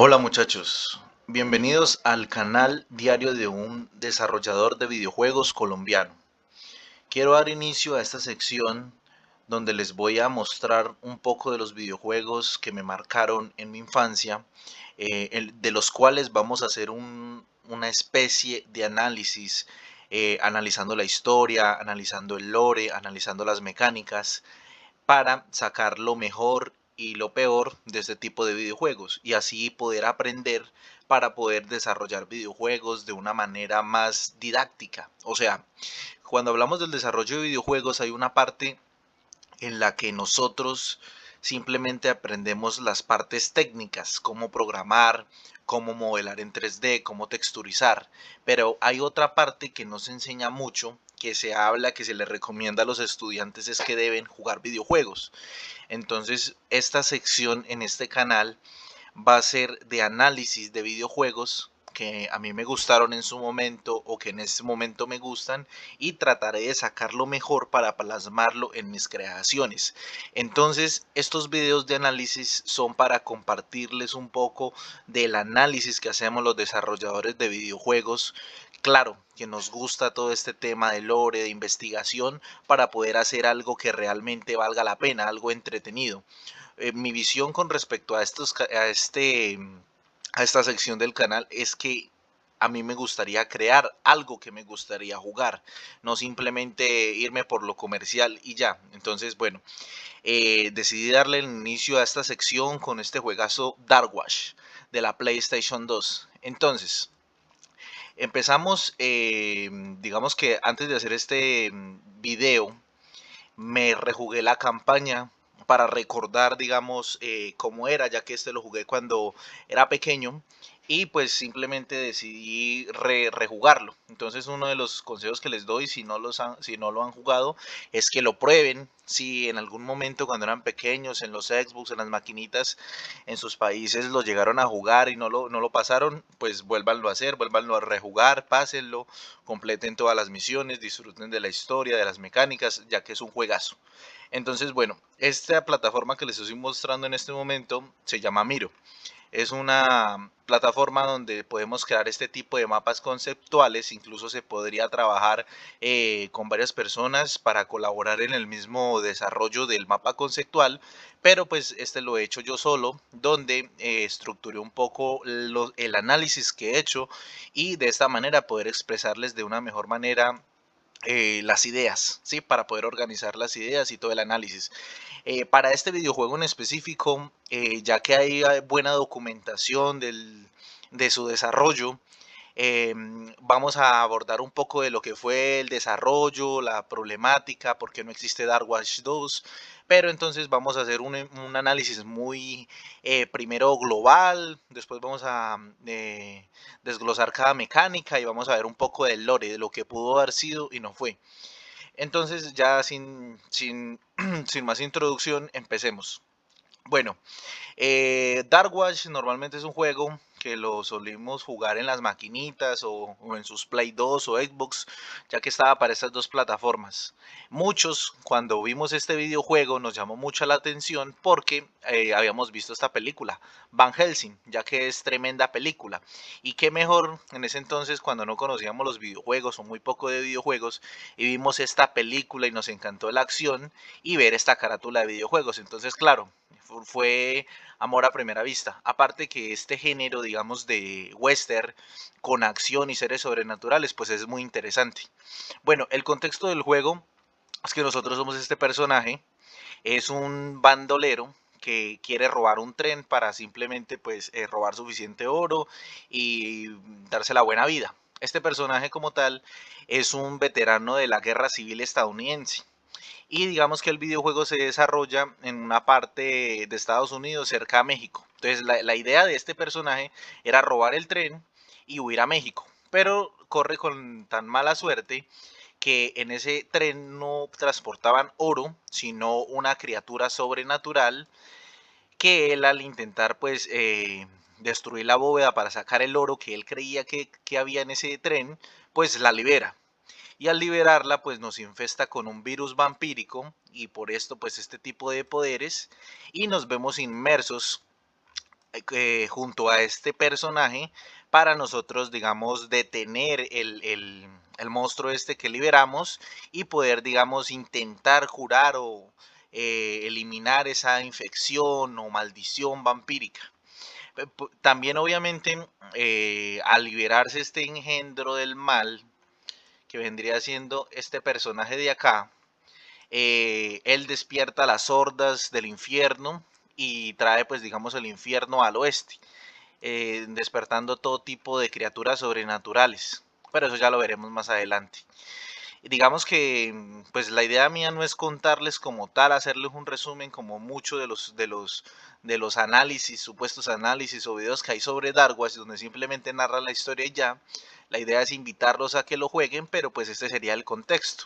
Hola muchachos, bienvenidos al canal diario de un desarrollador de videojuegos colombiano. Quiero dar inicio a esta sección donde les voy a mostrar un poco de los videojuegos que me marcaron en mi infancia, de los cuales vamos a hacer una especie de análisis, analizando la historia, analizando el lore, analizando las mecánicas para sacar lo mejor y lo peor de este tipo de videojuegos y así poder aprender para poder desarrollar videojuegos de una manera más didáctica. O sea, cuando hablamos del desarrollo de videojuegos hay una parte en la que nosotros simplemente aprendemos las partes técnicas, cómo programar, cómo modelar en 3D, cómo texturizar, pero hay otra parte que no se enseña mucho, que se habla, que se le recomienda a los estudiantes es que deben jugar videojuegos. Entonces, esta sección en este canal va a ser de análisis de videojuegos que a mí me gustaron en su momento o que en este momento me gustan y trataré de sacar lo mejor para plasmarlo en mis creaciones. Entonces, estos videos de análisis son para compartirles un poco del análisis que hacemos los desarrolladores de videojuegos. Claro, que nos gusta todo este tema de lore, de investigación, para poder hacer algo que realmente valga la pena, algo entretenido. Mi visión con respecto a a esta sección del canal es que a mí me gustaría crear algo que me gustaría jugar, no simplemente irme por lo comercial y ya. Entonces, bueno, decidí darle el inicio a esta sección con este juegazo Dark Wash de la PlayStation 2. Entonces, empezamos, digamos que antes de hacer este video, me rejugué la campaña para recordar, digamos, cómo era, ya que este lo jugué cuando era pequeño y pues simplemente decidí rejugarlo. Entonces uno de los consejos que les doy si no lo han jugado es que lo prueben. Si en algún momento cuando eran pequeños en los Xbox, en las maquinitas en sus países lo llegaron a jugar y no lo pasaron, pues vuélvanlo a hacer, vuélvanlo a rejugar, pásenlo, completen todas las misiones, disfruten de la historia, de las mecánicas, ya que es un juegazo. Entonces, bueno, esta plataforma que les estoy mostrando en este momento se llama Miro. Es una plataforma donde podemos crear este tipo de mapas conceptuales, incluso se podría trabajar con varias personas para colaborar en el mismo desarrollo del mapa conceptual, pero pues este lo he hecho yo solo, donde estructuré un poco el análisis que he hecho y de esta manera poder expresarles de una mejor manera las ideas, ¿sí? Para poder organizar las ideas y todo el análisis. Para este videojuego en específico, ya que hay buena documentación de su desarrollo, vamos a abordar un poco de lo que fue el desarrollo, la problemática, por qué no existe Dark Watch 2, pero entonces vamos a hacer un análisis muy primero global, después vamos a desglosar cada mecánica y vamos a ver un poco del lore, de lo que pudo haber sido y no fue. Entonces ya sin más introducción, empecemos. Bueno, Dark Watch normalmente es un juego que lo solimos jugar en las maquinitas o en sus Play 2 o Xbox, ya que estaba para estas dos plataformas. Muchos, cuando vimos este videojuego, nos llamó mucho la atención porque habíamos visto esta película, Van Helsing, ya que es tremenda película. Y qué mejor en ese entonces, cuando no conocíamos los videojuegos o muy poco de videojuegos, y vimos esta película y nos encantó la acción y ver esta carátula de videojuegos. Entonces, claro, fue amor a primera vista. Aparte que este género, digamos, de western con acción y seres sobrenaturales, pues es muy interesante. Bueno, el contexto del juego es que nosotros somos este personaje, es un bandolero que quiere robar un tren para simplemente pues robar suficiente oro y darse la buena vida. Este personaje como tal es un veterano de la guerra civil estadounidense y digamos que el videojuego se desarrolla en una parte de Estados Unidos cerca a México. Entonces la idea de este personaje era robar el tren y huir a México, pero corre con tan mala suerte que en ese tren no transportaban oro, sino una criatura sobrenatural que él al intentar pues destruir la bóveda para sacar el oro que él creía que había en ese tren, pues la libera y al liberarla pues nos infesta con un virus vampírico y por esto pues este tipo de poderes y nos vemos inmersos junto a este personaje para nosotros, digamos, detener el monstruo este que liberamos y poder, digamos, intentar curar o eliminar esa infección o maldición vampírica. También, obviamente, al liberarse este engendro del mal, que vendría siendo este personaje de acá, él despierta las hordas del infierno y trae, pues, digamos, el infierno al oeste, despertando todo tipo de criaturas sobrenaturales. Pero eso ya lo veremos más adelante. Digamos que pues la idea mía no es contarles como tal, hacerles un resumen como mucho de los análisis, supuestos análisis o videos que hay sobre Darkwash, donde simplemente narran la historia y ya. La idea es invitarlos a que lo jueguen, pero pues este sería el contexto.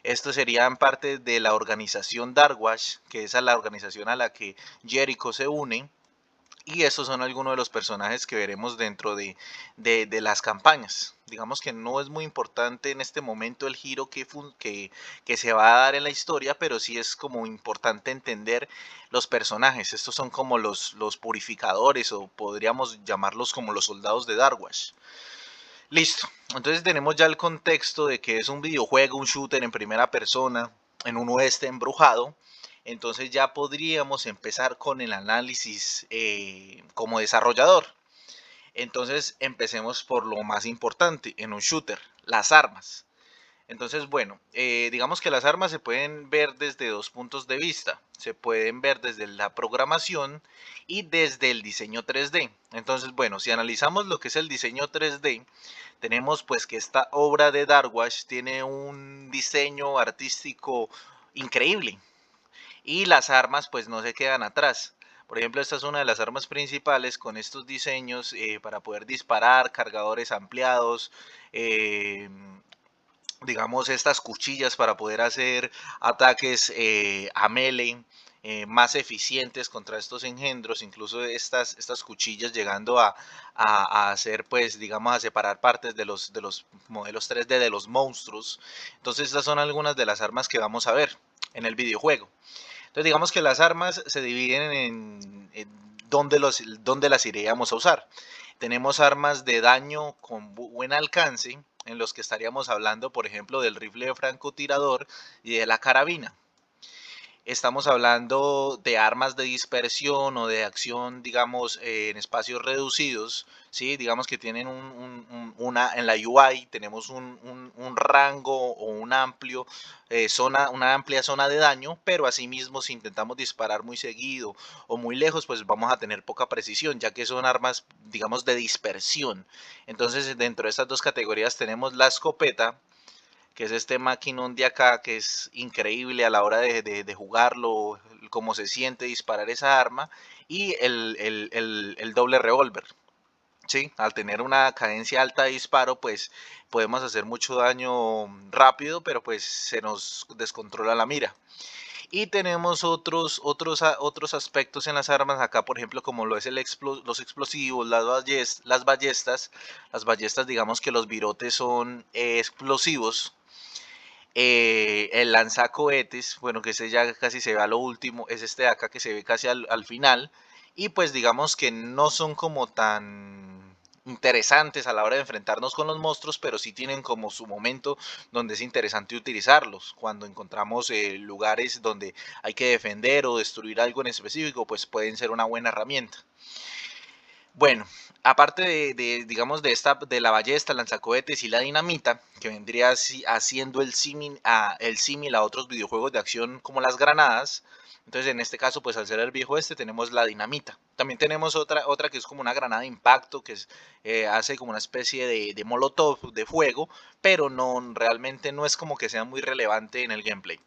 Esto sería en parte de la organización Darkwash, que es a la organización a la que Jericho se une, y estos son algunos de los personajes que veremos dentro de las campañas. Digamos que no es muy importante en este momento el giro que se va a dar en la historia, pero sí es como importante entender los personajes. Estos son como los purificadores, o podríamos llamarlos como los soldados de Darwash. Listo. Entonces tenemos ya el contexto de que es un videojuego, un shooter en primera persona, en un oeste embrujado. Entonces ya podríamos empezar con el análisis como desarrollador. Entonces empecemos por lo más importante en un shooter, las armas. Entonces, bueno, digamos que las armas se pueden ver desde dos puntos de vista. Se pueden ver desde la programación y desde el diseño 3D. Entonces, bueno, si analizamos lo que es el diseño 3D, tenemos pues que esta obra de Darwash tiene un diseño artístico increíble y las armas pues no se quedan atrás. Por ejemplo, esta es una de las armas principales con estos diseños para poder disparar, cargadores ampliados, eh, digamos estas cuchillas para poder hacer ataques a melee más eficientes contra estos engendros, incluso estas cuchillas llegando a hacer, pues, digamos, a separar partes de los modelos 3D de los monstruos. Entonces estas son algunas de las armas que vamos a ver en el videojuego. Entonces digamos que las armas se dividen en dónde las iríamos a usar. Tenemos armas de daño con buen alcance, en los que estaríamos hablando, por ejemplo, del rifle de francotirador y de la carabina. Estamos hablando de armas de dispersión o de acción, digamos, en espacios reducidos, ¿sí? Digamos que tienen en la UI tenemos un rango o una amplia zona de daño, pero asimismo si intentamos disparar muy seguido o muy lejos, pues vamos a tener poca precisión, ya que son armas, digamos, de dispersión. Entonces, dentro de estas dos categorías tenemos la escopeta, que es este maquinón de acá, que es increíble a la hora de jugarlo, cómo se siente disparar esa arma, y el doble revólver. ¿Sí? Al tener una cadencia alta de disparo, pues podemos hacer mucho daño rápido, pero pues se nos descontrola la mira. Y tenemos otros aspectos en las armas, acá por ejemplo como lo es los explosivos, las ballestas. Las ballestas, digamos que los virotes son explosivos, el lanzacohetes, bueno, que ese ya casi se ve a lo último, es este de acá que se ve casi al final. Y pues digamos que no son como tan interesantes a la hora de enfrentarnos con los monstruos, pero sí tienen como su momento donde es interesante utilizarlos. Cuando encontramos lugares donde hay que defender o destruir algo en específico, pues pueden ser una buena herramienta. Bueno, aparte digamos, de la ballesta, el lanzacohetes y la dinamita, que vendría haciendo el símil a otros videojuegos de acción como las granadas. Entonces, en este caso, pues al ser el viejo tenemos la dinamita. También tenemos otra que es como una granada de impacto, que hace como una especie de molotov de fuego, pero realmente no es como que sea muy relevante en el gameplay.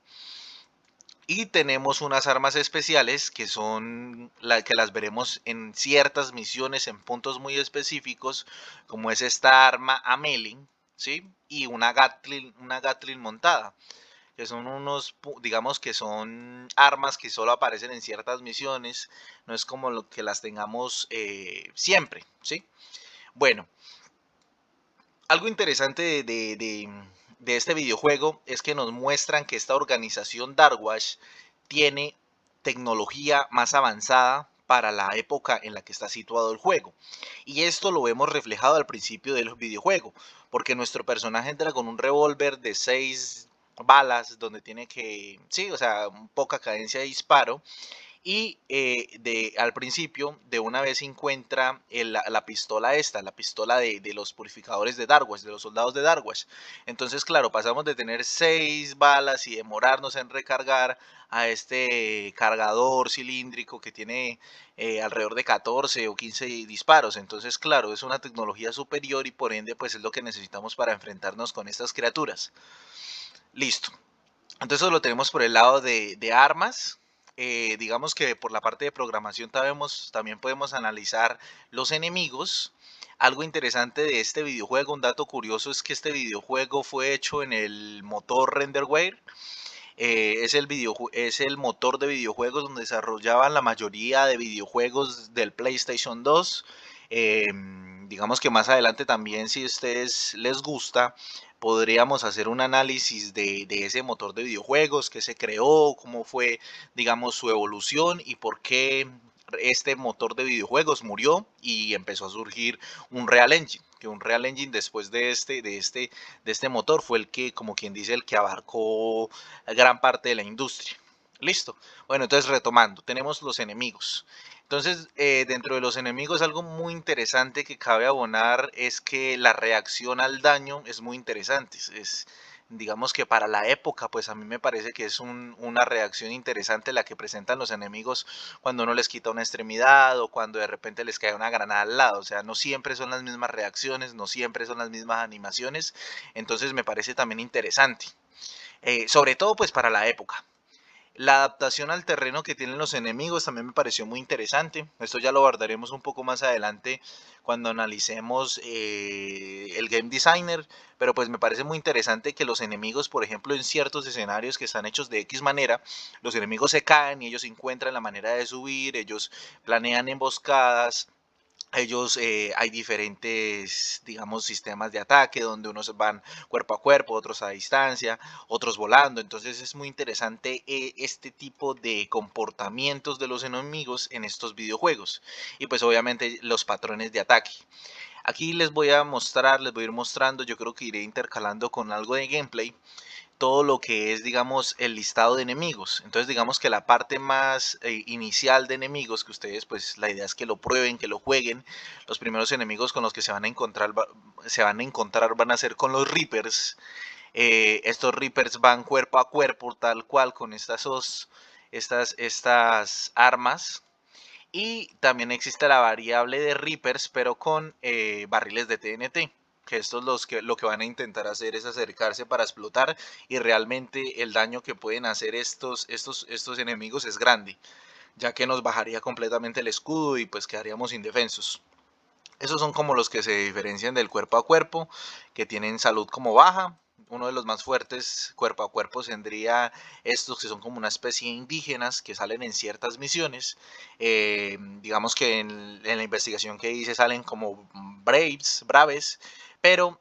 Y tenemos unas armas especiales que son que las veremos en ciertas misiones en puntos muy específicos, como es esta arma Ameling, ¿sí? Y una Gatling montada, que son digamos que son armas que solo aparecen en ciertas misiones, no es como lo que las tengamos siempre, ¿sí? Bueno, algo interesante de este videojuego es que nos muestran que esta organización Darkwash tiene tecnología más avanzada para la época en la que está situado el juego. Y esto lo vemos reflejado al principio del videojuego, porque nuestro personaje entra con un revólver de 6 balas, donde tiene que, sí, o sea, poca cadencia de disparo, y al principio de una vez encuentra la pistola esta, la pistola de los purificadores de Darkwash, de los soldados de Darkwash. Entonces, claro, pasamos de tener 6 balas y demorarnos en recargar a este cargador cilíndrico que tiene alrededor de 14 o 15 disparos. Entonces, claro, es una tecnología superior y por ende pues es lo que necesitamos para enfrentarnos con estas criaturas. Listo. Entonces eso lo tenemos por el lado de armas. Digamos que por la parte de programación también podemos analizar los enemigos. Algo interesante de este videojuego, un dato curioso, es que este videojuego fue hecho en el motor RenderWare. Es el motor de videojuegos donde desarrollaban la mayoría de videojuegos del PlayStation 2. Digamos que más adelante también, si a ustedes les gusta, podríamos hacer un análisis de ese motor de videojuegos, que se creó, cómo fue, digamos, su evolución y por qué este motor de videojuegos murió y empezó a surgir un Real Engine, que un Real Engine después de este motor fue el que, como quien dice, el que abarcó gran parte de la industria. Listo. Bueno, entonces retomando, tenemos los enemigos. Entonces, dentro de los enemigos, algo muy interesante que cabe abonar es que la reacción al daño es muy interesante. Digamos que para la época, pues a mí me parece que es una reacción interesante la que presentan los enemigos cuando uno les quita una extremidad o cuando de repente les cae una granada al lado. O sea, no siempre son las mismas reacciones, no siempre son las mismas animaciones. Entonces me parece también interesante. Sobre todo pues para la época. La adaptación al terreno que tienen los enemigos también me pareció muy interesante. Esto ya lo abordaremos un poco más adelante cuando analicemos el game designer, pero pues me parece muy interesante que los enemigos, por ejemplo, en ciertos escenarios que están hechos de X manera, los enemigos se caen y ellos encuentran la manera de subir, ellos planean emboscadas, hay diferentes, digamos, sistemas de ataque donde unos van cuerpo a cuerpo, otros a distancia, otros volando. Entonces es muy interesante este tipo de comportamientos de los enemigos en estos videojuegos. Y pues obviamente los patrones de ataque. Aquí les voy a mostrar, les voy a ir mostrando, yo creo que iré intercalando con algo de gameplay todo lo que es, digamos, el listado de enemigos. Entonces, digamos que la parte más inicial de enemigos, que ustedes, pues, la idea es que lo prueben, que lo jueguen. Los primeros enemigos con los que se van a encontrar, van a ser con los Reapers. Estos Reapers van cuerpo a cuerpo, tal cual, con estas armas. Y también existe la variable de Reapers, pero con barriles de TNT. Que estos lo que van a intentar hacer es acercarse para explotar y realmente el daño que pueden hacer estos enemigos es grande, ya que nos bajaría completamente el escudo y pues quedaríamos indefensos. Esos son como los que se diferencian del cuerpo a cuerpo, que tienen salud como baja. Uno de los más fuertes cuerpo a cuerpo tendría estos que son como una especie de indígenas que salen en ciertas misiones. Digamos que en la investigación que hice salen como braves, pero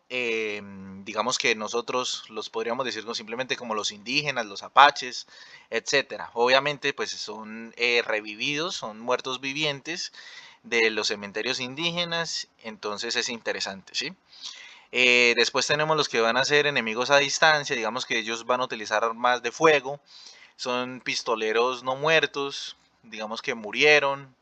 digamos que nosotros los podríamos decir simplemente como los indígenas, los apaches, etcétera. Obviamente pues son revividos, son muertos vivientes de los cementerios indígenas, entonces es interesante, ¿sí? Después tenemos los que van a ser enemigos a distancia, digamos que ellos van a utilizar armas de fuego, son pistoleros no muertos, digamos que murieron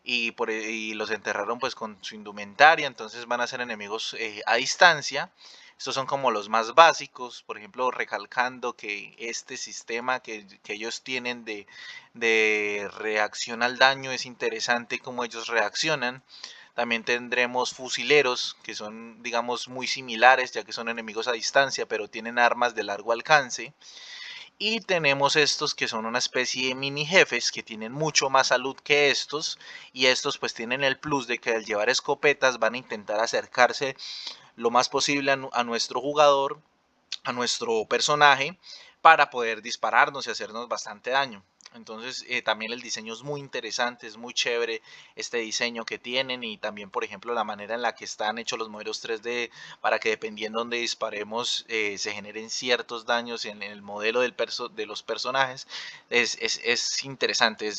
y los enterraron pues con su indumentaria, entonces van a ser enemigos a distancia. Estos son como los más básicos, por ejemplo, recalcando que este sistema que ellos tienen de reacción al daño es interesante cómo ellos reaccionan. También tendremos fusileros, que son, digamos, muy similares, ya que son enemigos a distancia, pero tienen armas de largo alcance. Y tenemos estos que son una especie de mini jefes que tienen mucho más salud que estos. Y estos pues tienen el plus de que al llevar escopetas van a intentar acercarse lo más posible a nuestro jugador, a nuestro personaje, para poder dispararnos y hacernos bastante daño. Entonces también el diseño es muy interesante, es muy chévere este diseño que tienen y también por ejemplo la manera en la que están hechos los modelos 3D para que dependiendo donde disparemos se generen ciertos daños en el modelo de los personajes es interesante,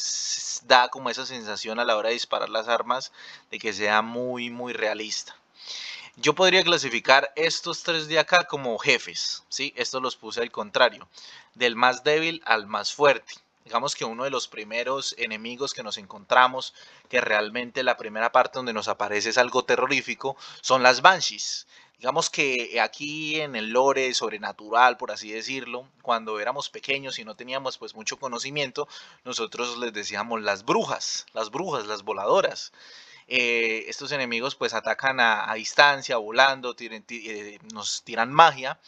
da como esa sensación a la hora de disparar las armas de que sea muy realista. Yo podría clasificar estos tres de acá como jefes, ¿sí? Estos los puse al contrario, del más débil al más fuerte. Digamos que uno de los primeros enemigos que nos encontramos, que realmente la primera parte donde nos aparece es algo terrorífico, son las Banshees. Digamos que aquí en el lore sobrenatural, por así decirlo, cuando éramos pequeños y no teníamos pues mucho conocimiento, nosotros les decíamos las brujas, las voladoras. Estos enemigos pues atacan a distancia, volando, nos tiran magia.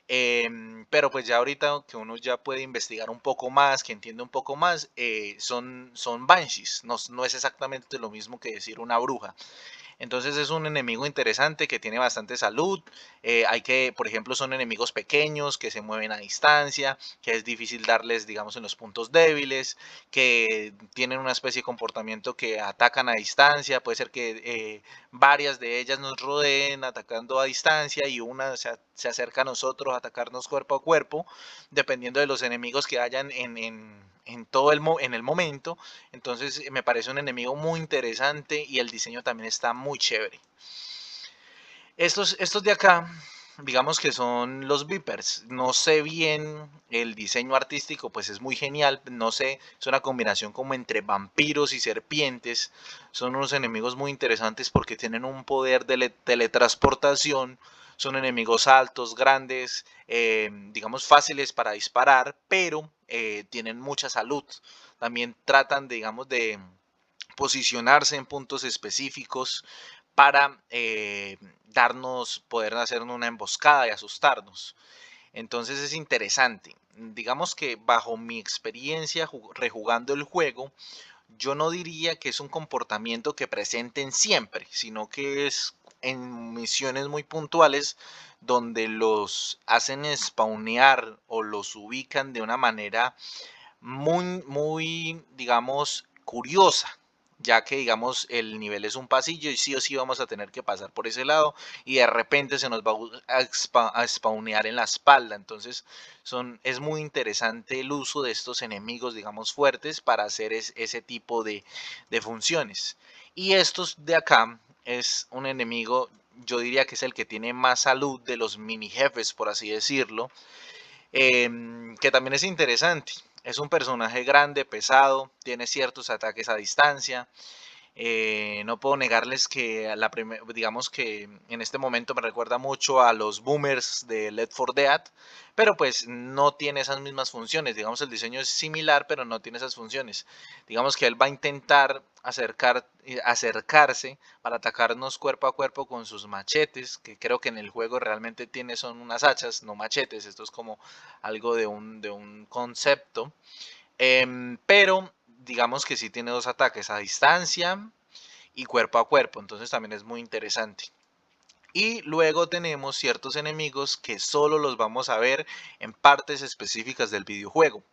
Pero pues ya ahorita que uno ya puede investigar un poco más, que entiende un poco más, son banshees, no es exactamente lo mismo que decir una bruja. Entonces es un enemigo interesante que tiene bastante salud. Por ejemplo, son enemigos pequeños que se mueven a distancia, que es difícil darles, digamos, en los puntos débiles, que tienen una especie de comportamiento que atacan a distancia. Puede ser que varias de ellas nos rodeen atacando a distancia y una se acerca a nosotros a atacarnos cuerpo a cuerpo, dependiendo de los enemigos que hayan en todo en el momento. Entonces me parece un enemigo muy interesante y el diseño también está muy chévere. Estos de acá, digamos que son los Vipers. No sé bien el diseño artístico, pues es muy genial. No sé, es una combinación como entre vampiros y serpientes. Son unos enemigos muy interesantes porque tienen un poder de teletransportación. Son enemigos altos, grandes, digamos fáciles para disparar, pero tienen mucha salud. También tratan, digamos, de posicionarse en puntos específicos para poder hacer una emboscada y asustarnos. Entonces es interesante. Digamos que bajo mi experiencia rejugando el juego, yo no diría que es un comportamiento que presenten siempre, sino que es en misiones muy puntuales donde los hacen spawnear o los ubican de una manera muy, digamos, curiosa, ya que, digamos, el nivel es un pasillo y sí o sí vamos a tener que pasar por ese lado y de repente se nos va a spawnear en la espalda. Entonces, es muy interesante el uso de estos enemigos, digamos, fuertes para hacer ese tipo de funciones. Y estos de acá es un enemigo, yo diría que es el que tiene más salud de los mini jefes, por así decirlo, que también es interesante. Es un personaje grande, pesado, tiene ciertos ataques a distancia. No puedo negarles que digamos que en este momento me recuerda mucho a los boomers de Left 4 Dead, pero pues no tiene esas mismas funciones. Digamos, el diseño es similar, pero no tiene esas funciones. Digamos que él va a intentar acercarse para atacarnos cuerpo a cuerpo con sus machetes, que creo que en el juego realmente son unas hachas, no machetes. Esto es como algo de un concepto. Pero digamos que sí tiene dos ataques a distancia y cuerpo a cuerpo, entonces también es muy interesante. Y luego tenemos ciertos enemigos que solo los vamos a ver en partes específicas del videojuego.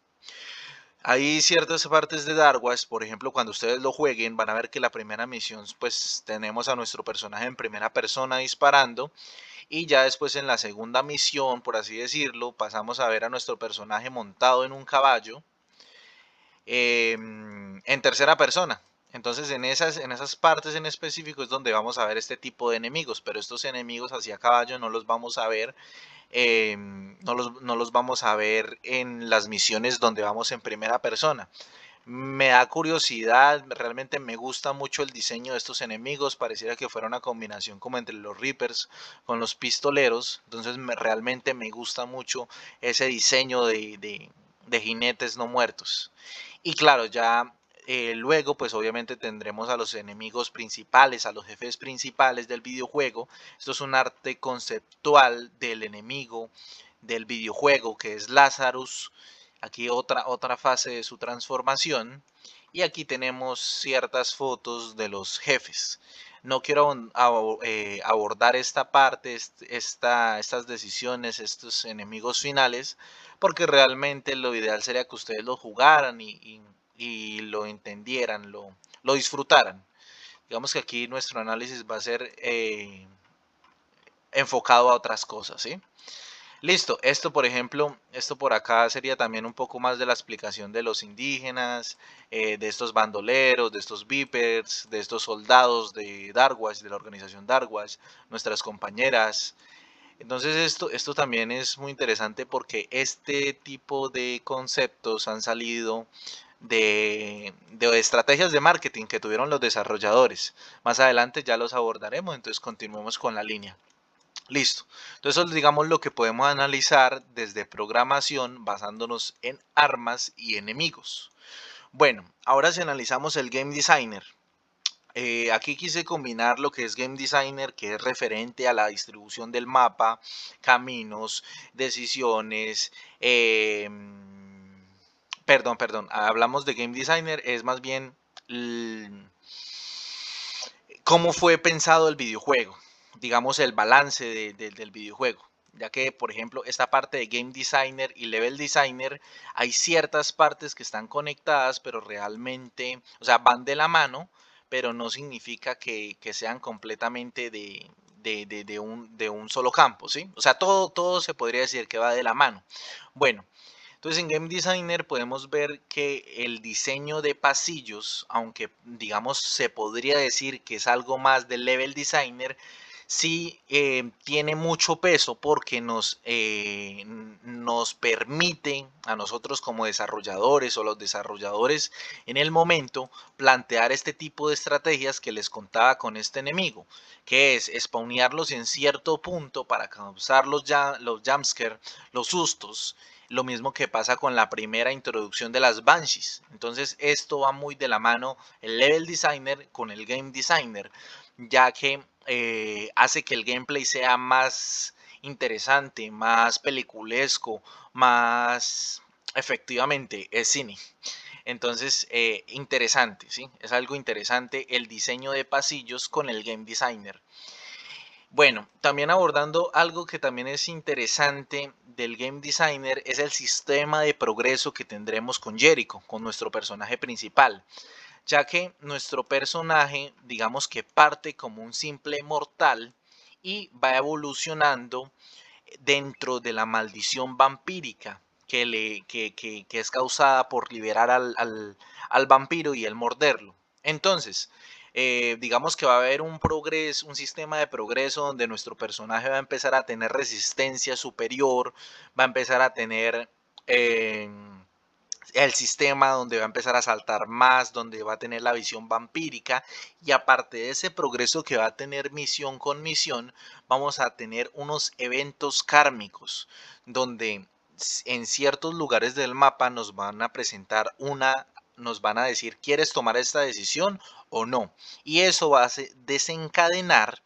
Hay ciertas partes de Dark Wars, por ejemplo, cuando ustedes lo jueguen, van a ver que la primera misión, pues tenemos a nuestro personaje en primera persona disparando. Y ya después en la segunda misión, por así decirlo, pasamos a ver a nuestro personaje montado en un caballo en tercera persona. Entonces en esas partes en específico es donde vamos a ver este tipo de enemigos, pero estos enemigos hacia caballo no los vamos a ver, no los vamos a ver en las misiones donde vamos en primera persona. Me da curiosidad, realmente me gusta mucho el diseño de estos enemigos, pareciera que fuera una combinación como entre los Reapers con los pistoleros, entonces realmente me gusta mucho ese diseño de jinetes no muertos. Y claro, ya luego pues obviamente tendremos a los enemigos principales, a los jefes principales del videojuego. Esto es un arte conceptual del enemigo del videojuego que es Lazarus. Aquí otra fase de su transformación. y aquí tenemos ciertas fotos de los jefes. No quiero abordar esta parte, estas decisiones, estos enemigos finales, porque realmente lo ideal sería que ustedes lo jugaran y lo entendieran, lo disfrutaran. Digamos que aquí nuestro análisis va a ser enfocado a otras cosas, ¿sí? Listo, esto por ejemplo, esto por acá sería también un poco más de la explicación de los indígenas, de estos bandoleros, de estos vipers, de estos soldados de Darkwash, de la organización Darkwash, nuestras compañeras. Entonces esto también es muy interesante porque este tipo de conceptos han salido de estrategias de marketing que tuvieron los desarrolladores. Más adelante ya los abordaremos, entonces continuemos con la línea. Listo. Entonces, eso es, digamos, lo que podemos analizar desde programación basándonos en armas y enemigos. Bueno, ahora si analizamos el Game Designer. Aquí quise combinar lo que es Game Designer, que es referente a la distribución del mapa, caminos, decisiones. Perdón, hablamos de Game Designer, es más bien cómo fue pensado el videojuego, digamos el balance del videojuego. Ya que, por ejemplo, esta parte de Game Designer y Level Designer, hay ciertas partes que están conectadas, pero realmente, o sea, van de la mano, pero no significa que sean completamente de un solo campo, ¿sí? O sea, todo se podría decir que va de la mano. Bueno, entonces en Game Designer podemos ver que el diseño de pasillos, aunque digamos se podría decir que es algo más del Level Designer, sí tiene mucho peso porque nos permite a nosotros como desarrolladores o los desarrolladores en el momento plantear este tipo de estrategias que les contaba con este enemigo, que es spawnearlos en cierto punto para causar los jumpscares, los sustos. Lo mismo que pasa con la primera introducción de las Banshees. Entonces esto va muy de la mano el Level Designer con el Game Designer, ya que hace que el gameplay sea más interesante, más peliculesco, más efectivamente es cine. Entonces, interesante, ¿sí? Es algo interesante el diseño de pasillos con el Game Designer. Bueno, también abordando algo que también es interesante del Game Designer es el sistema de progreso que tendremos con Jericho, con nuestro personaje principal, ya que nuestro personaje, digamos que parte como un simple mortal y va evolucionando dentro de la maldición vampírica que es causada por liberar al vampiro y el morderlo. Entonces, digamos que va a haber un progreso, un sistema de progreso donde nuestro personaje va a empezar a tener resistencia superior, va a empezar a tener eh, el sistema donde va a empezar a saltar más, donde va a tener la visión vampírica y aparte de ese progreso que va a tener misión con misión, vamos a tener unos eventos kármicos donde en ciertos lugares del mapa nos van a presentar nos van a decir, ¿quieres tomar esta decisión o no? Y eso va a desencadenar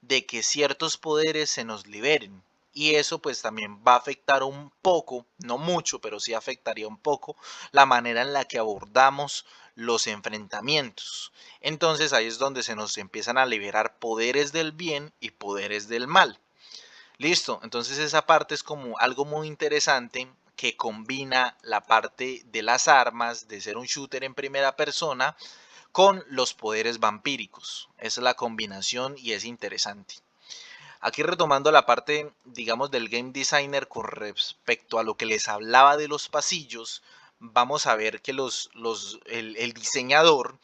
de que ciertos poderes se nos liberen. Y eso pues también va a afectar un poco, no mucho, pero sí afectaría un poco la manera en la que abordamos los enfrentamientos. Entonces ahí es donde se nos empiezan a liberar poderes del bien y poderes del mal. Listo, entonces esa parte es como algo muy interesante que combina la parte de las armas, de ser un shooter en primera persona, con los poderes vampíricos. Esa es la combinación y es interesante. Aquí retomando la parte, digamos, del game designer con respecto a lo que les hablaba de los pasillos, vamos a ver que el diseñador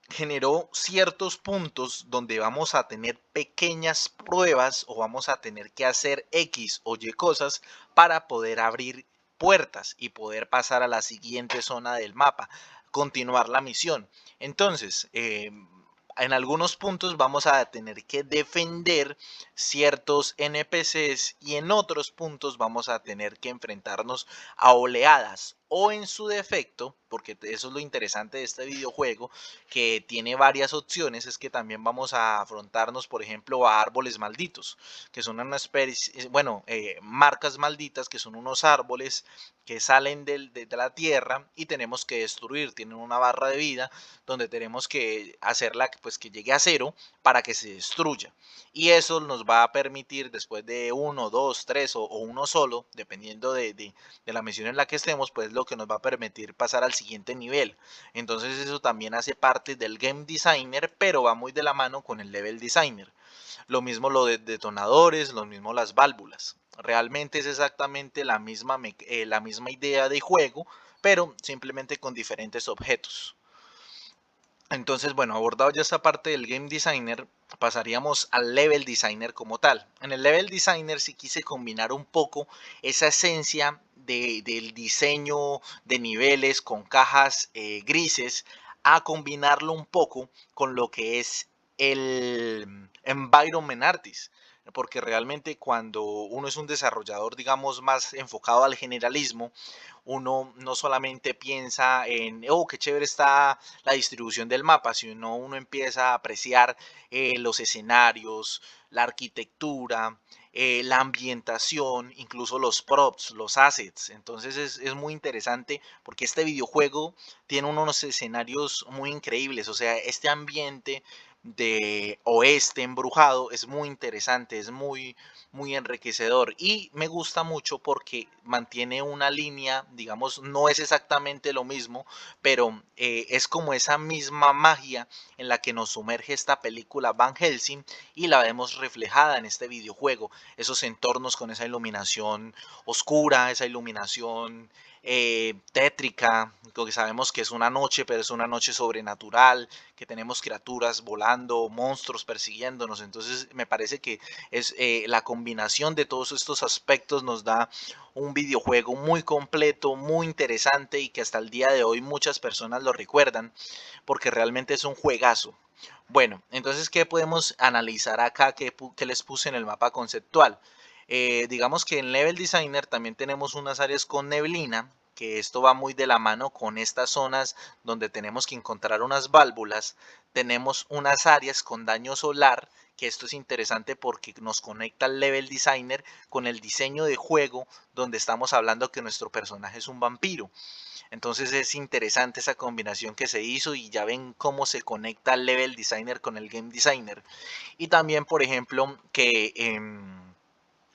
generó ciertos puntos donde vamos a tener pequeñas pruebas o vamos a tener que hacer X o Y cosas para poder abrir puertas y poder pasar a la siguiente zona del mapa, continuar la misión. Entonces, en algunos puntos vamos a tener que defender ciertos NPCs y en otros puntos vamos a tener que enfrentarnos a oleadas o en su defecto, porque eso es lo interesante de este videojuego, que tiene varias opciones, es que también vamos a afrontarnos, por ejemplo, a árboles malditos, que son una especie, bueno, marcas malditas, que son unos árboles que salen de la tierra y tenemos que destruir, tienen una barra de vida donde tenemos que hacerla pues que llegue a cero para que se destruya. Y eso nos va a permitir después de uno, dos, tres o uno solo, dependiendo de la misión en la que estemos, pues lo que nos va a permitir pasar al siguiente nivel. Entonces eso también hace parte del game designer, pero va muy de la mano con el level designer. Lo mismo lo de detonadores, lo mismo las válvulas. Realmente es exactamente la misma idea de juego, pero simplemente con diferentes objetos. Entonces, bueno, abordado ya esta parte del game designer, pasaríamos al level designer como tal. En el level designer sí quise combinar un poco esa esencia del diseño de niveles con cajas grises a combinarlo un poco con lo que es el environment artist. Porque realmente cuando uno es un desarrollador, digamos, más enfocado al generalismo, uno no solamente piensa en, oh, qué chévere está la distribución del mapa, sino uno empieza a apreciar los escenarios, la arquitectura, la ambientación, incluso los props, los assets. Entonces es muy interesante porque este videojuego tiene unos escenarios muy increíbles, o sea, este ambiente de oeste embrujado es muy interesante, es muy enriquecedor y me gusta mucho porque mantiene una línea, digamos, no es exactamente lo mismo, pero es como esa misma magia en la que nos sumerge esta película Van Helsing y la vemos reflejada en este videojuego, esos entornos con esa iluminación oscura, esa iluminación tétrica, que sabemos que es una noche, pero es una noche sobrenatural, que tenemos criaturas volando, monstruos persiguiéndonos, entonces me parece que es la combinación de todos estos aspectos nos da un videojuego muy completo, muy interesante y que hasta el día de hoy muchas personas lo recuerdan porque realmente es un juegazo. Bueno, entonces, ¿qué podemos analizar acá que les puse en el mapa conceptual? Digamos que en Level Designer también tenemos unas áreas con neblina, que esto va muy de la mano con estas zonas donde tenemos que encontrar unas válvulas. Tenemos unas áreas con daño solar, que esto es interesante porque nos conecta al Level Designer con el diseño de juego donde estamos hablando que nuestro personaje es un vampiro. Entonces es interesante esa combinación que se hizo y ya ven cómo se conecta el level designer con el game designer. Y también, por ejemplo, que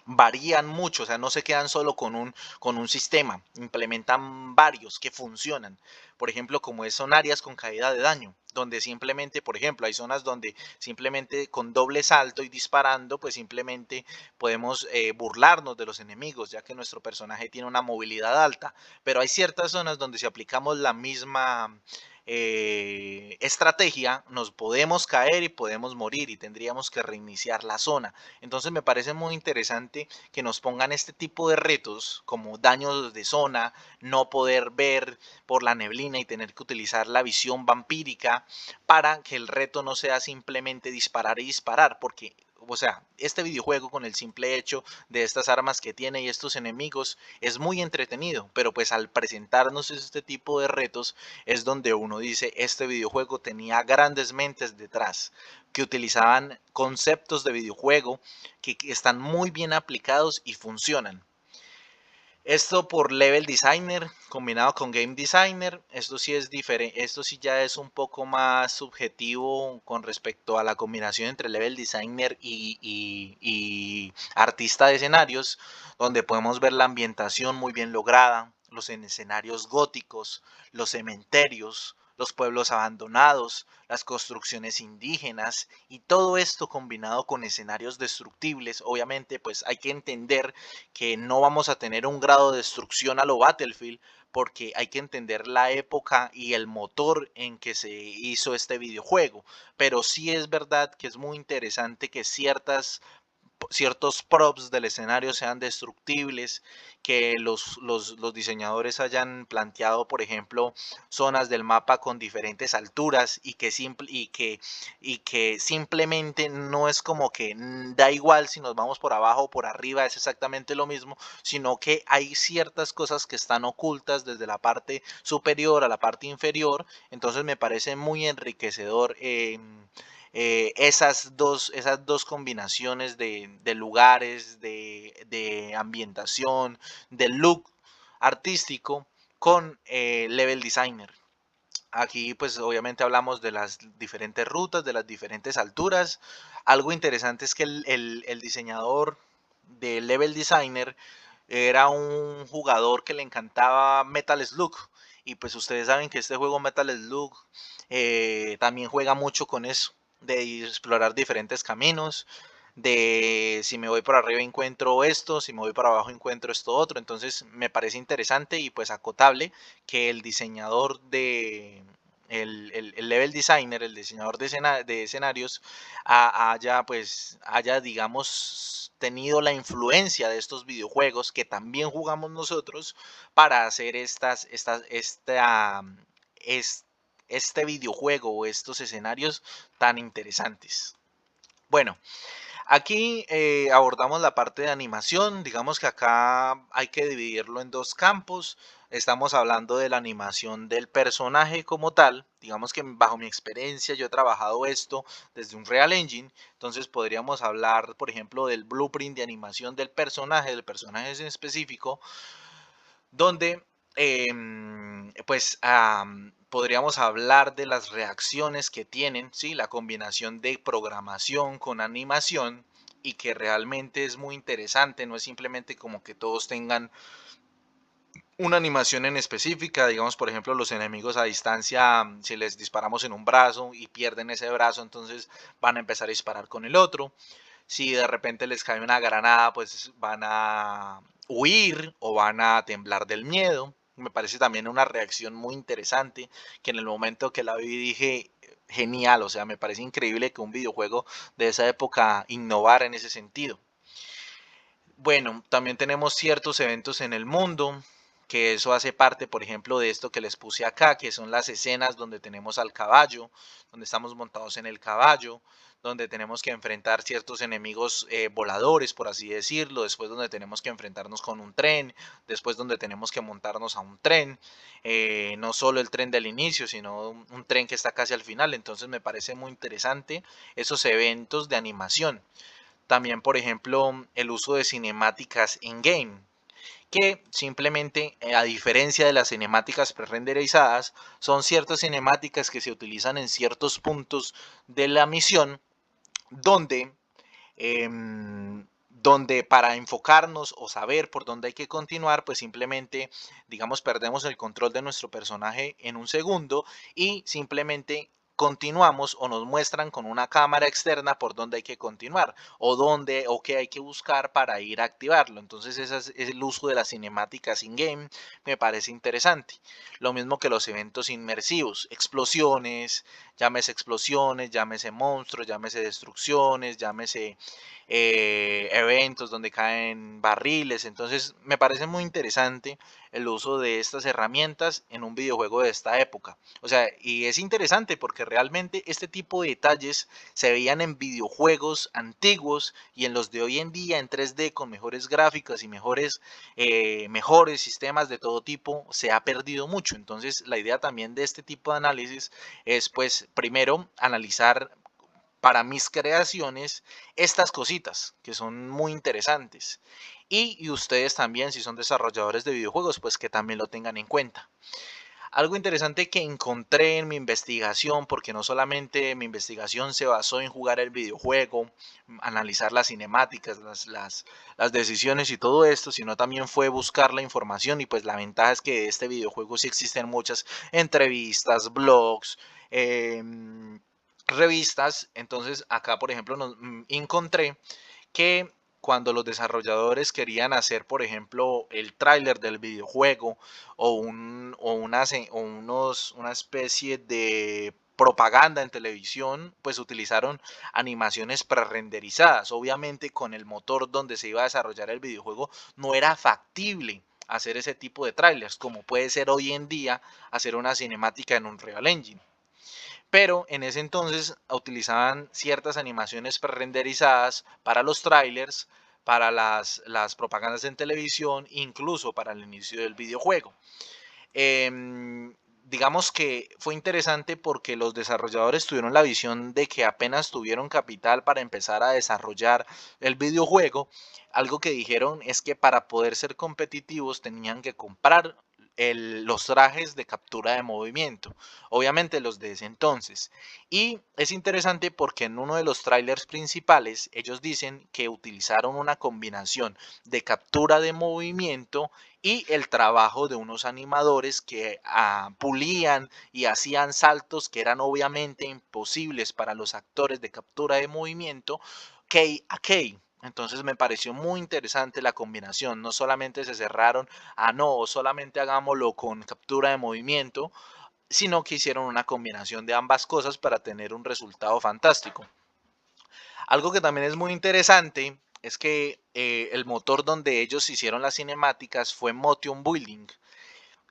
varían mucho, o sea, no se quedan solo con un sistema, implementan varios que funcionan. Por ejemplo, como son áreas con caída de daño, donde simplemente, por ejemplo, hay zonas donde simplemente con doble salto y disparando, pues simplemente podemos burlarnos de los enemigos, ya que nuestro personaje tiene una movilidad alta. Pero hay ciertas zonas donde si aplicamos la misma estrategia, nos podemos caer y podemos morir y tendríamos que reiniciar la zona. Entonces me parece muy interesante que nos pongan este tipo de retos como daños de zona, no poder ver por la neblina y tener que utilizar la visión vampírica para que el reto no sea simplemente disparar y disparar, porque o sea, este videojuego con el simple hecho de estas armas que tiene y estos enemigos es muy entretenido, pero pues al presentarnos este tipo de retos es donde uno dice, este videojuego tenía grandes mentes detrás, que utilizaban conceptos de videojuego que están muy bien aplicados y funcionan. Esto por level designer combinado con game designer, esto sí es diferente, esto sí ya es un poco más subjetivo con respecto a la combinación entre level designer y artista de escenarios, donde podemos ver la ambientación muy bien lograda, los escenarios góticos, los cementerios, los pueblos abandonados, las construcciones indígenas y todo esto combinado con escenarios destructibles. Obviamente, pues hay que entender que no vamos a tener un grado de destrucción a lo Battlefield porque hay que entender la época y el motor en que se hizo este videojuego. Pero sí es verdad que es muy interesante que ciertos props del escenario sean destructibles, que los diseñadores hayan planteado, por ejemplo, zonas del mapa con diferentes alturas y que simplemente no es como que da igual si nos vamos por abajo o por arriba, es exactamente lo mismo, sino que hay ciertas cosas que están ocultas desde la parte superior a la parte inferior. Entonces me parece muy enriquecedor esas dos combinaciones de lugares, de ambientación, de look artístico con level designer. Aquí pues obviamente hablamos de las diferentes rutas, de las diferentes alturas. Algo interesante es que el diseñador de level designer era un jugador que le encantaba Metal Slug. Y pues ustedes saben que este juego Metal Slug también juega mucho con eso, de explorar diferentes caminos, de si me voy por arriba encuentro esto, si me voy para abajo encuentro esto otro. Entonces me parece interesante y pues acotable que el diseñador de... El level designer, el diseñador de escenarios, haya, digamos, tenido la influencia de estos videojuegos que también jugamos nosotros para hacer es- este videojuego o estos escenarios tan interesantes. Bueno, aquí abordamos la parte de animación. Digamos que acá hay que dividirlo en dos campos. Estamos hablando de la animación del personaje como tal. Digamos que bajo mi experiencia yo he trabajado esto desde un Real Engine. Entonces podríamos hablar, por ejemplo, del blueprint de animación del personaje en específico, donde podríamos hablar de las reacciones que tienen, ¿sí? La combinación de programación con animación y que realmente es muy interesante, no es simplemente como que todos tengan una animación en específica, digamos por ejemplo los enemigos a distancia, si les disparamos en un brazo y pierden ese brazo, entonces van a empezar a disparar con el otro. Si de repente les cae una granada, pues van a huir o van a temblar del miedo. Me parece también una reacción muy interesante que en el momento que la vi dije, genial, o sea, me parece increíble que un videojuego de esa época innovara en ese sentido. Bueno, también tenemos ciertos eventos en el mundo, que eso hace parte, por ejemplo, de esto que les puse acá, que son las escenas donde tenemos al caballo, donde estamos montados en el caballo, donde tenemos que enfrentar ciertos enemigos voladores, por así decirlo, después donde tenemos que enfrentarnos con un tren, después donde tenemos que montarnos a un tren, no solo el tren del inicio, sino un tren que está casi al final. Entonces me parece muy interesante esos eventos de animación. También, por ejemplo, el uso de cinemáticas in-game, que simplemente, a diferencia de las cinemáticas pre-renderizadas, son ciertas cinemáticas que se utilizan en ciertos puntos de la misión donde, donde para enfocarnos o saber por dónde hay que continuar, pues simplemente, digamos, perdemos el control de nuestro personaje en un segundo y simplemente continuamos o nos muestran con una cámara externa por dónde hay que continuar o dónde o qué hay que buscar para ir a activarlo. Entonces ese es el uso de las cinemáticas in-game, me parece interesante. Lo mismo que los eventos inmersivos, explosiones, llámese monstruos, llámese destrucciones, llámese eventos donde caen barriles. Entonces me parece muy interesante el uso de estas herramientas en un videojuego de esta época. O sea, y es interesante porque realmente este tipo de detalles se veían en videojuegos antiguos y en los de hoy en día en 3D con mejores gráficas y mejores sistemas de todo tipo se ha perdido mucho. Entonces la idea también de este tipo de análisis es pues primero analizar para mis creaciones estas cositas que son muy interesantes. Y ustedes también, si son desarrolladores de videojuegos, pues que también lo tengan en cuenta. Algo interesante que encontré en mi investigación, porque no solamente mi investigación se basó en jugar el videojuego, analizar las cinemáticas, las decisiones y todo esto, sino también fue buscar la información y pues la ventaja es que de este videojuego sí existen muchas entrevistas, blogs, revistas. Entonces acá, por ejemplo, encontré que cuando los desarrolladores querían hacer, por ejemplo, el tráiler del videojuego o una especie de propaganda en televisión, pues utilizaron animaciones prerenderizadas. Obviamente con el motor donde se iba a desarrollar el videojuego no era factible hacer ese tipo de trailers, como puede ser hoy en día hacer una cinemática en un Unreal Engine. Pero en ese entonces utilizaban ciertas animaciones prerenderizadas para los trailers, para las propagandas en televisión, incluso para el inicio del videojuego. Digamos que fue interesante porque los desarrolladores tuvieron la visión de que apenas tuvieron capital para empezar a desarrollar el videojuego, algo que dijeron es que para poder ser competitivos tenían que comprar los trajes de captura de movimiento, obviamente los de ese entonces. Y es interesante porque en uno de los trailers principales ellos dicen que utilizaron una combinación de captura de movimiento y el trabajo de unos animadores que pulían y hacían saltos que eran obviamente imposibles para los actores de captura de movimiento key a key. Entonces me pareció muy interesante la combinación. No solamente se cerraron a no, solamente hagámoslo con captura de movimiento, sino que hicieron una combinación de ambas cosas para tener un resultado fantástico. Algo que también es muy interesante es que el motor donde ellos hicieron las cinemáticas fue Motion Building,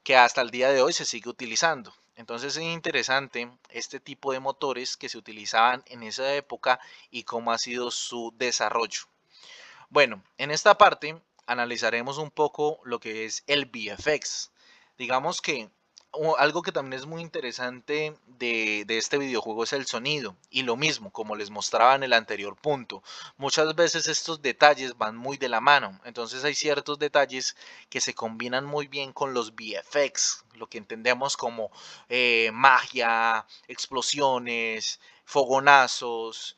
que hasta el día de hoy se sigue utilizando. Entonces es interesante este tipo de motores que se utilizaban en esa época y cómo ha sido su desarrollo. Bueno, en esta parte analizaremos un poco lo que es el VFX. Digamos que algo que también es muy interesante de este videojuego es el sonido. Y lo mismo, como les mostraba en el anterior punto, muchas veces estos detalles van muy de la mano. Entonces hay ciertos detalles que se combinan muy bien con los VFX, lo que entendemos como magia, explosiones, fogonazos,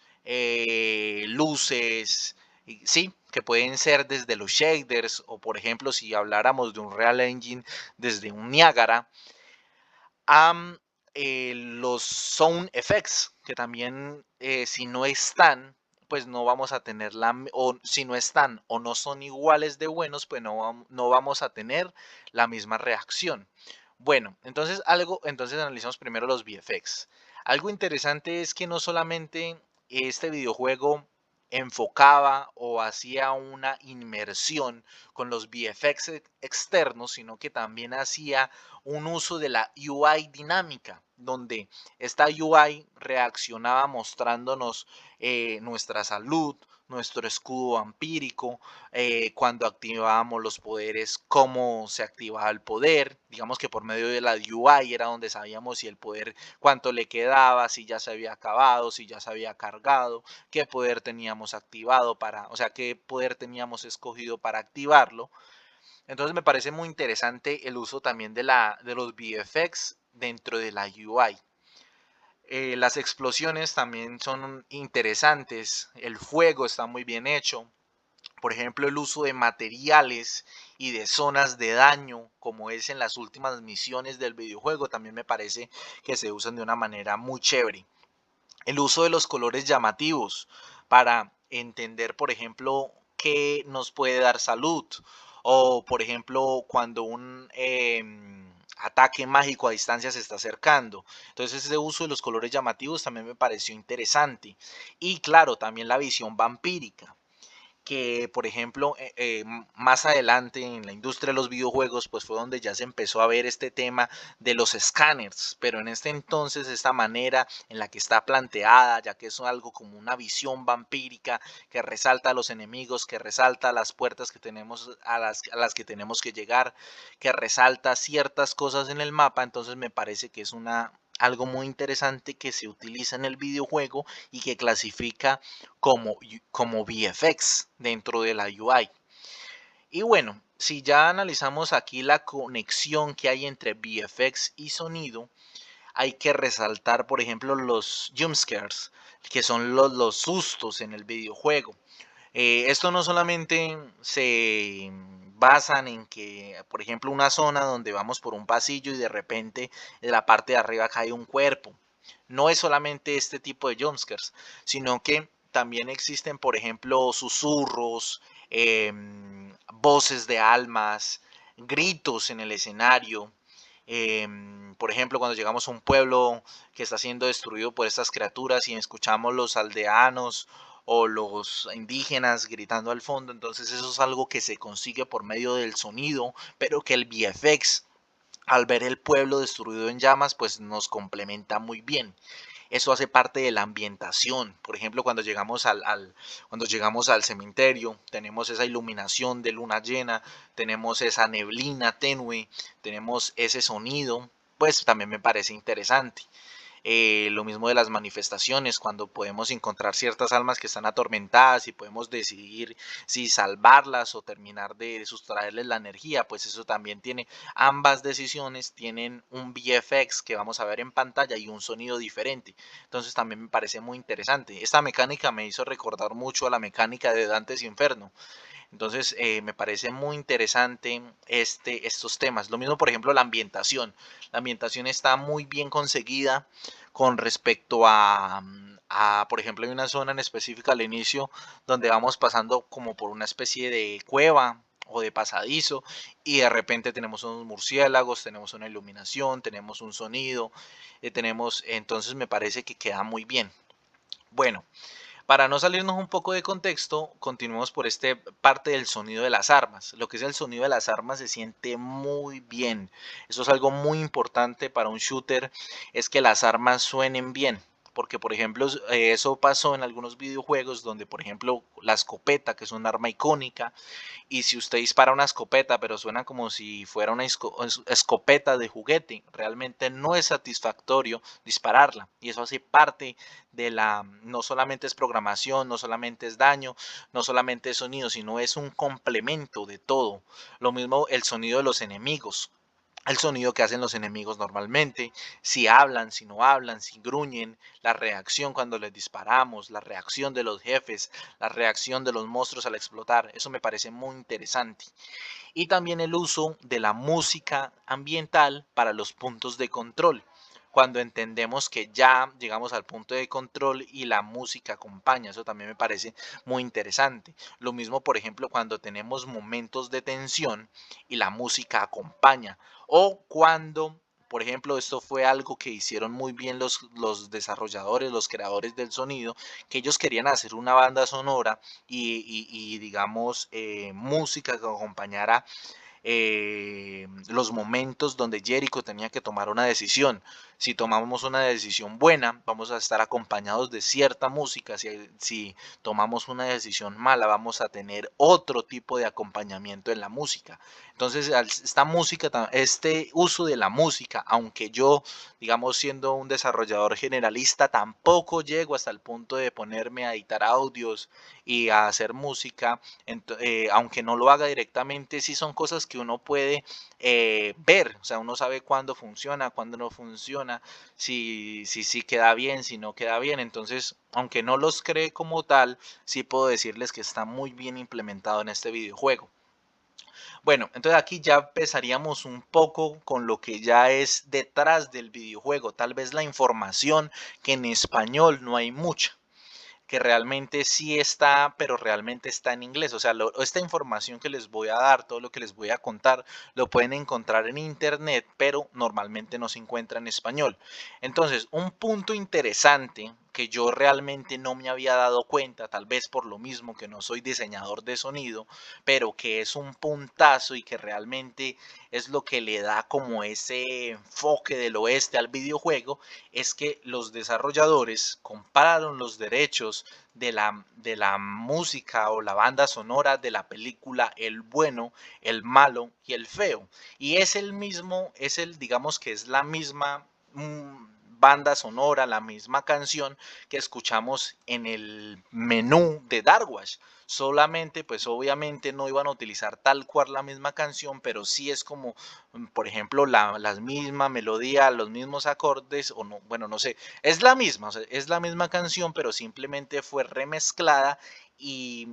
luces, sí, que pueden ser desde los shaders o por ejemplo si habláramos de un Real Engine desde un Niagara a los sound effects que también si no están pues no vamos a tener o si no están o no son iguales de buenos pues no vamos a tener la misma reacción. Bueno, entonces analizamos primero los VFX. Algo interesante es que no solamente este videojuego enfocaba o hacía una inmersión con los VFX externos, sino que también hacía un uso de la UI dinámica, donde esta UI reaccionaba mostrándonos nuestra salud, nuestro escudo vampírico, cuando activábamos los poderes, cómo se activaba el poder. Digamos que por medio de la UI era donde sabíamos si el poder, cuánto le quedaba, si ya se había acabado, si ya se había cargado, qué poder teníamos activado o sea, qué poder teníamos escogido para activarlo. Entonces me parece muy interesante el uso también de los VFX dentro de la UI. Las explosiones también son interesantes, el fuego está muy bien hecho. Por ejemplo, el uso de materiales y de zonas de daño, como es en las últimas misiones del videojuego, también me parece que se usan de una manera muy chévere. El uso de los colores llamativos para entender, por ejemplo, qué nos puede dar salud. O, por ejemplo, cuando un ataque mágico a distancia se está acercando. Entonces, ese uso de los colores llamativos también me pareció interesante. Y claro, también la visión vampírica que, por ejemplo, más adelante en la industria de los videojuegos, pues fue donde ya se empezó a ver este tema de los escáneres, pero en este entonces esta manera en la que está planteada, ya que es algo como una visión vampírica que resalta a los enemigos, que resalta las puertas que tenemos a las que tenemos que llegar, que resalta ciertas cosas en el mapa, entonces me parece que es algo muy interesante que se utiliza en el videojuego y que clasifica como VFX dentro de la UI. Y bueno, si ya analizamos aquí la conexión que hay entre VFX y sonido, hay que resaltar, por ejemplo, los jumpscares, que son los sustos en el videojuego. Esto no solamente se basan en que, por ejemplo, una zona donde vamos por un pasillo y de repente en la parte de arriba cae un cuerpo. No es solamente este tipo de jumpscares, sino que también existen, por ejemplo, susurros, voces de almas, gritos en el escenario, Por ejemplo, cuando llegamos a un pueblo que está siendo destruido por estas criaturas y escuchamos los aldeanos o los indígenas gritando al fondo, entonces eso es algo que se consigue por medio del sonido, pero que el VFX al ver el pueblo destruido en llamas, pues nos complementa muy bien. Eso hace parte de la ambientación. Por ejemplo, cuando llegamos al cementerio, tenemos esa iluminación de luna llena, tenemos esa neblina tenue, tenemos ese sonido, pues también me parece interesante. Lo mismo de las manifestaciones, cuando podemos encontrar ciertas almas que están atormentadas y podemos decidir si salvarlas o terminar de sustraerles la energía, pues eso también tiene, ambas decisiones tienen un VFX que vamos a ver en pantalla y un sonido diferente. Entonces también me parece muy interesante. Esta mecánica me hizo recordar mucho a la mecánica de Dante's Inferno. Entonces, me parece muy interesante estos temas. Lo mismo, por ejemplo, la ambientación. La ambientación está muy bien conseguida con respecto por ejemplo, hay una zona en específica al inicio donde vamos pasando como por una especie de cueva o de pasadizo y de repente tenemos unos murciélagos, tenemos una iluminación, tenemos un sonido, entonces me parece que queda muy bien. Bueno, para no salirnos un poco de contexto, continuemos por este parte del sonido de las armas. Lo que es el sonido de las armas se siente muy bien. Eso es algo muy importante para un shooter, es que las armas suenen bien. Porque, por ejemplo, eso pasó en algunos videojuegos donde, por ejemplo, la escopeta, que es un arma icónica, y si usted dispara una escopeta, pero suena como si fuera una escopeta de juguete, realmente no es satisfactorio dispararla. Y eso hace parte de no solamente es programación, no solamente es daño, no solamente es sonido, sino es un complemento de todo. Lo mismo el sonido de los enemigos, el sonido que hacen los enemigos normalmente, si hablan, si no hablan, si gruñen, la reacción cuando les disparamos, la reacción de los jefes, la reacción de los monstruos al explotar, eso me parece muy interesante. Y también el uso de la música ambiental para los puntos de control. Cuando entendemos que ya llegamos al punto de control y la música acompaña, eso también me parece muy interesante. Lo mismo, por ejemplo, cuando tenemos momentos de tensión y la música acompaña. O cuando, por ejemplo, esto fue algo que hicieron muy bien los desarrolladores, los creadores del sonido, que ellos querían hacer una banda sonora y digamos, música que acompañara los momentos donde Jericho tenía que tomar una decisión. Si tomamos una decisión buena, vamos a estar acompañados de cierta música. Si tomamos una decisión mala, vamos a tener otro tipo de acompañamiento en la música. Entonces, esta música, este uso de la música, aunque yo, digamos, siendo un desarrollador generalista, tampoco llego hasta el punto de ponerme a editar audios y a hacer música, aunque no lo haga directamente, sí son cosas que uno puede ver, o sea, uno sabe cuándo funciona, cuándo no funciona, si queda bien, si no queda bien, entonces, aunque no los cree como tal, sí puedo decirles que está muy bien implementado en este videojuego. Bueno, entonces aquí ya empezaríamos un poco con lo que ya es detrás del videojuego, tal vez la información que en español no hay mucha, que realmente sí está, pero realmente está en inglés. O sea, esta información que les voy a dar, todo lo que les voy a contar, lo pueden encontrar en internet, pero normalmente no se encuentra en español. Entonces, un punto interesante que yo realmente no me había dado cuenta, tal vez por lo mismo que no soy diseñador de sonido, pero que es un puntazo y que realmente es lo que le da como ese enfoque del oeste al videojuego, es que los desarrolladores compraron los derechos de la música o la banda sonora de la película El Bueno, El Malo y El Feo. Y es el mismo, digamos que es la misma banda sonora, la misma canción que escuchamos en el menú de Darkwash. Solamente, pues obviamente no iban a utilizar tal cual la misma canción, pero sí es como, por ejemplo, la misma melodía, los mismos acordes, o no, bueno, no sé, es la misma, o sea, es la misma canción, pero simplemente fue remezclada y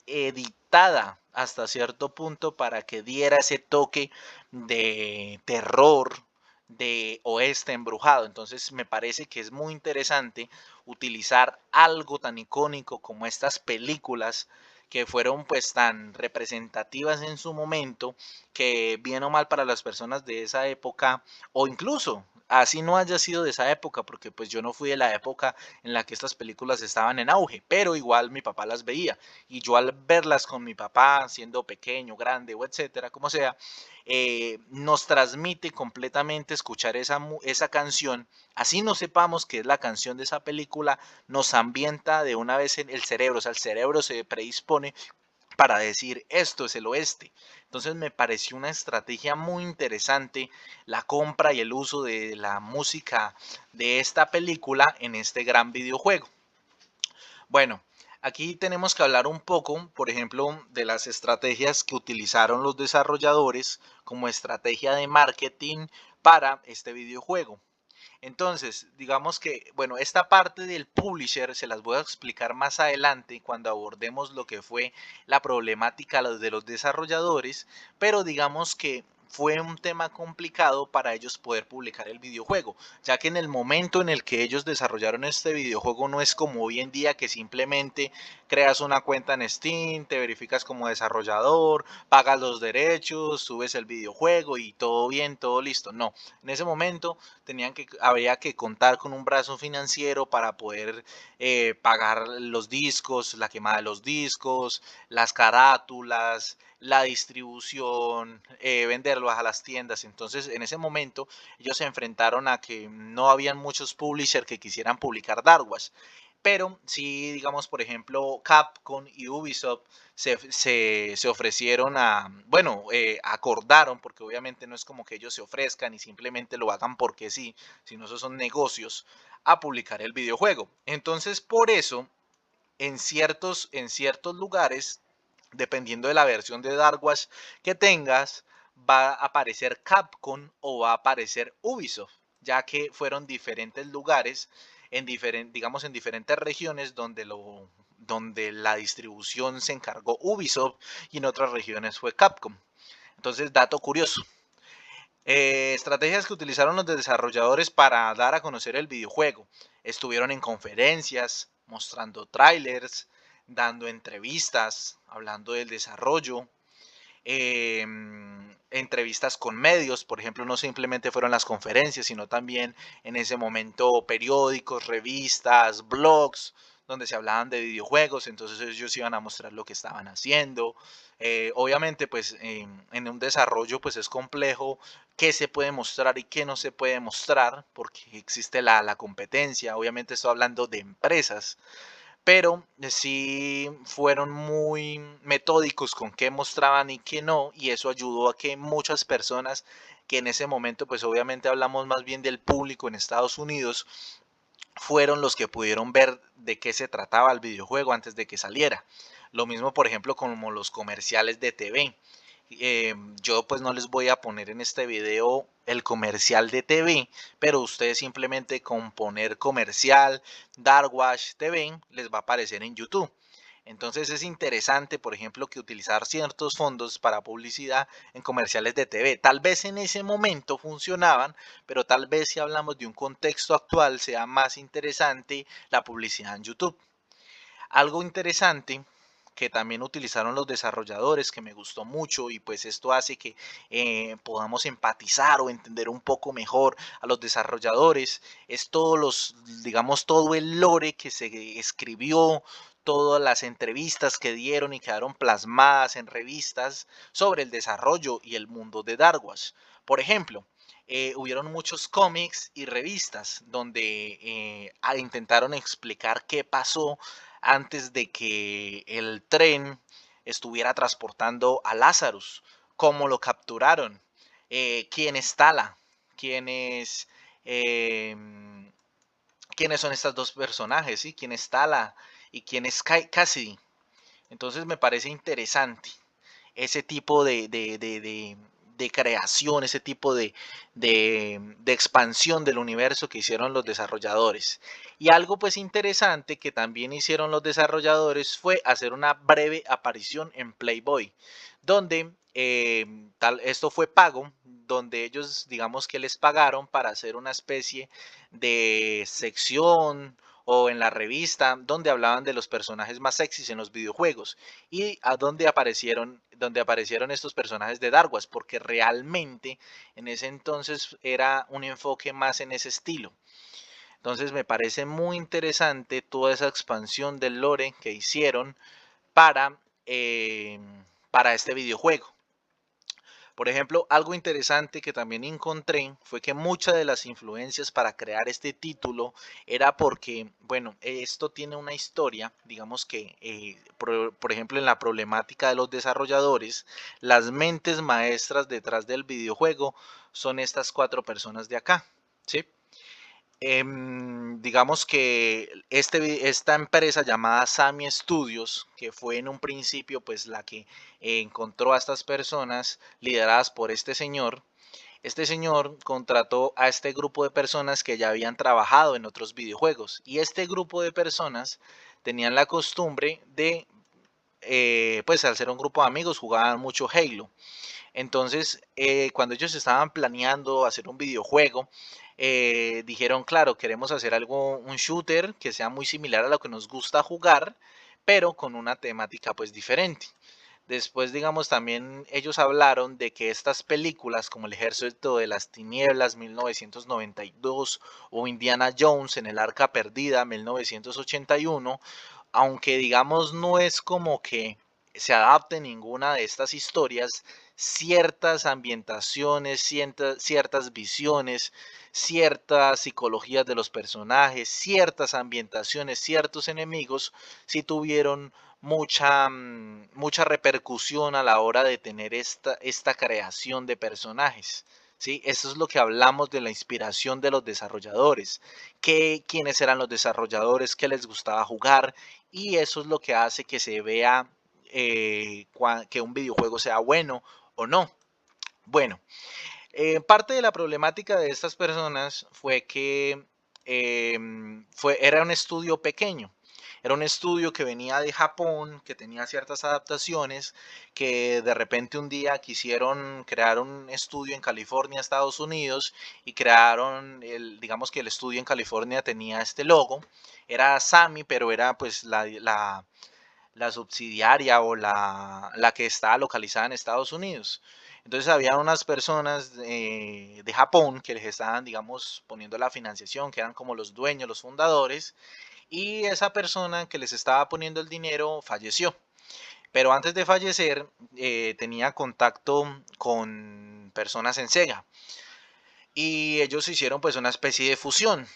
editada hasta cierto punto para que diera ese toque de terror, de oeste embrujado. Entonces me parece que es muy interesante utilizar algo tan icónico como estas películas que fueron pues tan representativas en su momento, que bien o mal para las personas de esa época, o incluso así no haya sido de esa época, porque pues yo no fui de la época en la que estas películas estaban en auge, pero igual mi papá las veía, y yo al verlas con mi papá, siendo pequeño, grande o etcétera, como sea, nos transmite completamente escuchar esa canción, así no sepamos que es la canción de esa película, nos ambienta de una vez en el cerebro, o sea, el cerebro se predispone para decir esto es el oeste. Entonces me pareció una estrategia muy interesante la compra y el uso de la música de esta película en este gran videojuego. Bueno, aquí tenemos que hablar un poco, por ejemplo, de las estrategias que utilizaron los desarrolladores como estrategia de marketing para este videojuego. Entonces, digamos que, bueno, esta parte del publisher se las voy a explicar más adelante cuando abordemos lo que fue la problemática de los desarrolladores, pero digamos que fue un tema complicado para ellos poder publicar el videojuego, ya que en el momento en el que ellos desarrollaron este videojuego no es como hoy en día que simplemente creas una cuenta en Steam, te verificas como desarrollador, pagas los derechos, subes el videojuego y todo bien, todo listo. No, en ese momento habría que contar con un brazo financiero para poder pagar los discos, la quemada de los discos, las carátulas, la distribución, venderlos a las tiendas. Entonces, en ese momento, ellos se enfrentaron a que no habían muchos publishers que quisieran publicar Dark Wars. Pero sí, digamos, por ejemplo, Capcom y Ubisoft se ofrecieron a, bueno, acordaron, porque obviamente no es como que ellos se ofrezcan y simplemente lo hagan porque sí, sino esos son negocios, a publicar el videojuego. Entonces, por eso, en ciertos lugares, dependiendo de la versión de Dark Wars que tengas, va a aparecer Capcom o va a aparecer Ubisoft, ya que fueron diferentes lugares, digamos en diferentes regiones donde la distribución se encargó Ubisoft y en otras regiones fue Capcom. Entonces, dato curioso. Estrategias que utilizaron los desarrolladores para dar a conocer el videojuego. Estuvieron en conferencias, mostrando trailers, dando entrevistas, hablando del desarrollo, entrevistas con medios, por ejemplo, no simplemente fueron las conferencias, sino también en ese momento periódicos, revistas, blogs, donde se hablaban de videojuegos, entonces ellos iban a mostrar lo que estaban haciendo. Obviamente, pues en un desarrollo pues es complejo qué se puede mostrar y qué no se puede mostrar, porque existe la competencia, obviamente estoy hablando de empresas, pero sí fueron muy metódicos con qué mostraban y qué no, y eso ayudó a que muchas personas que en ese momento, pues obviamente hablamos más bien del público en Estados Unidos, fueron los que pudieron ver de qué se trataba el videojuego antes de que saliera. Lo mismo, por ejemplo, como los comerciales de TV. Yo pues no les voy a poner en este video el comercial de TV, pero ustedes simplemente con poner comercial Darkwash TV les va a aparecer en YouTube. Entonces es interesante, por ejemplo, que utilizar ciertos fondos para publicidad en comerciales de TV. Tal vez en ese momento funcionaban, pero tal vez si hablamos de un contexto actual sea más interesante la publicidad en YouTube. Algo interesante que también utilizaron los desarrolladores, que me gustó mucho y pues esto hace que podamos empatizar o entender un poco mejor a los desarrolladores, es digamos, todo el lore que se escribió, todas las entrevistas que dieron y quedaron plasmadas en revistas sobre el desarrollo y el mundo de Dark Wars. Por ejemplo, hubieron muchos cómics y revistas donde intentaron explicar qué pasó antes de que el tren estuviera transportando a Lazarus, cómo lo capturaron, quién es Tala, quién es, eh, quiénes son estos dos personajes, ¿sí? Quién es Tala y quién es Cassidy. Entonces me parece interesante ese tipo de creación, ese tipo de expansión del universo que hicieron los desarrolladores. Y algo pues interesante que también hicieron los desarrolladores fue hacer una breve aparición en Playboy, donde esto fue pago, donde ellos digamos que les pagaron para hacer una especie de sección o en la revista donde hablaban de los personajes más sexys en los videojuegos y a donde aparecieron estos personajes de Dark Wars, porque realmente en ese entonces era un enfoque más en ese estilo. Entonces me parece muy interesante toda esa expansión del lore que hicieron para, eh, para este videojuego. Por ejemplo, algo interesante que también encontré fue que muchas de las influencias para crear este título era porque, bueno, esto tiene una historia, digamos que, por ejemplo, en la problemática de los desarrolladores, las mentes maestras detrás del videojuego son estas cuatro personas de acá, ¿sí? Digamos que esta empresa llamada Sami Studios, que fue en un principio pues la que encontró a estas personas lideradas por este señor contrató a este grupo de personas que ya habían trabajado en otros videojuegos y este grupo de personas tenían la costumbre de, pues al ser un grupo de amigos, jugaban mucho Halo. Entonces, cuando ellos estaban planeando hacer un videojuego, dijeron, claro, queremos hacer algo, un shooter que sea muy similar a lo que nos gusta jugar, pero con una temática pues diferente. Después, digamos, también ellos hablaron de que estas películas como El Ejército de las Tinieblas 1992 o Indiana Jones en el Arca Perdida 1981, aunque digamos no es como que se adapte ninguna de estas historias, ciertas ambientaciones, ciertas visiones, ciertas psicologías de los personajes, ciertas ambientaciones, ciertos enemigos, sí tuvieron mucha repercusión a la hora de tener esta creación de personajes. ¿Sí? Eso es lo que hablamos de la inspiración de los desarrolladores, quiénes eran los desarrolladores, qué les gustaba jugar, y eso es lo que hace que se vea que un videojuego sea bueno o no. Bueno, parte de la problemática de estas personas fue que era un estudio pequeño. Era un estudio que venía de Japón, que tenía ciertas adaptaciones, que de repente un día quisieron crear un estudio en California, Estados Unidos, y crearon, digamos que el estudio en California tenía este logo. Era Sami, pero era pues la subsidiaria o la que está localizada en Estados Unidos. Entonces había unas personas de Japón que les estaban, digamos, poniendo la financiación, que eran como los dueños, los fundadores, y esa persona que les estaba poniendo el dinero falleció. Pero antes de fallecer tenía contacto con personas en Sega y ellos hicieron pues una especie de fusión.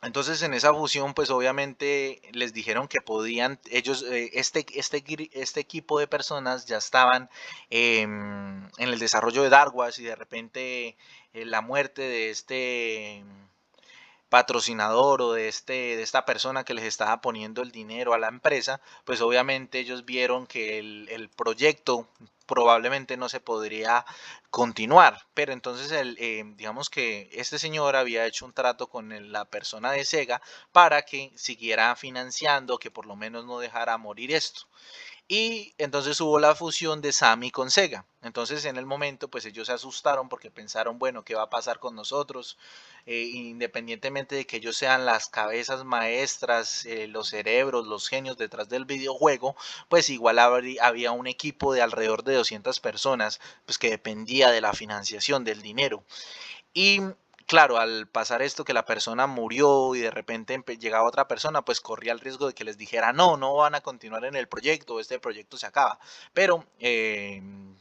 Entonces en esa fusión pues obviamente les dijeron que podían, ellos, este equipo de personas ya estaban en el desarrollo de Dark Wars y de repente la muerte de este patrocinador o de esta persona que les estaba poniendo el dinero a la empresa, pues obviamente ellos vieron que el proyecto probablemente no se podría continuar. Pero entonces digamos que este señor había hecho un trato con la persona de Sega para que siguiera financiando, que por lo menos no dejara morir esto. Y entonces hubo la fusión de Sammy con Sega. Entonces en el momento pues ellos se asustaron porque pensaron, bueno, ¿qué va a pasar con nosotros? Independientemente de que ellos sean las cabezas maestras, los cerebros, los genios detrás del videojuego, pues igual había un equipo de alrededor de 200 personas pues que dependía de la financiación, del dinero. Y claro, al pasar esto que la persona murió y de repente llegaba otra persona, pues corría el riesgo de que les dijera, no, no van a continuar en el proyecto, este proyecto se acaba. Pero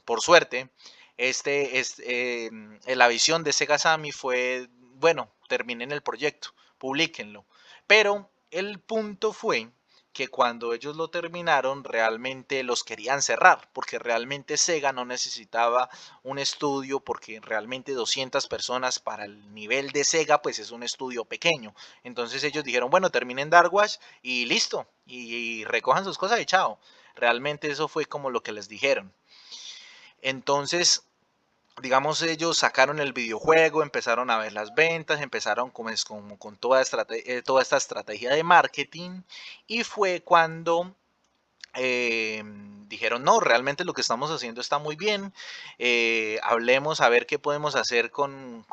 por suerte, la visión de Sega Sammy fue, bueno, terminen el proyecto, publíquenlo. Pero el punto fue que cuando ellos lo terminaron realmente los querían cerrar, porque realmente Sega no necesitaba un estudio, porque realmente 200 personas para el nivel de Sega pues es un estudio pequeño. Entonces ellos dijeron, bueno, terminen Dark Watch y listo, y recojan sus cosas y chao. Realmente eso fue como lo que les dijeron. Entonces, digamos, ellos sacaron el videojuego, empezaron a ver las ventas, empezaron con toda esta estrategia de marketing y fue cuando eh, dijeron, no, realmente lo que estamos haciendo está muy bien, hablemos a ver qué podemos hacer con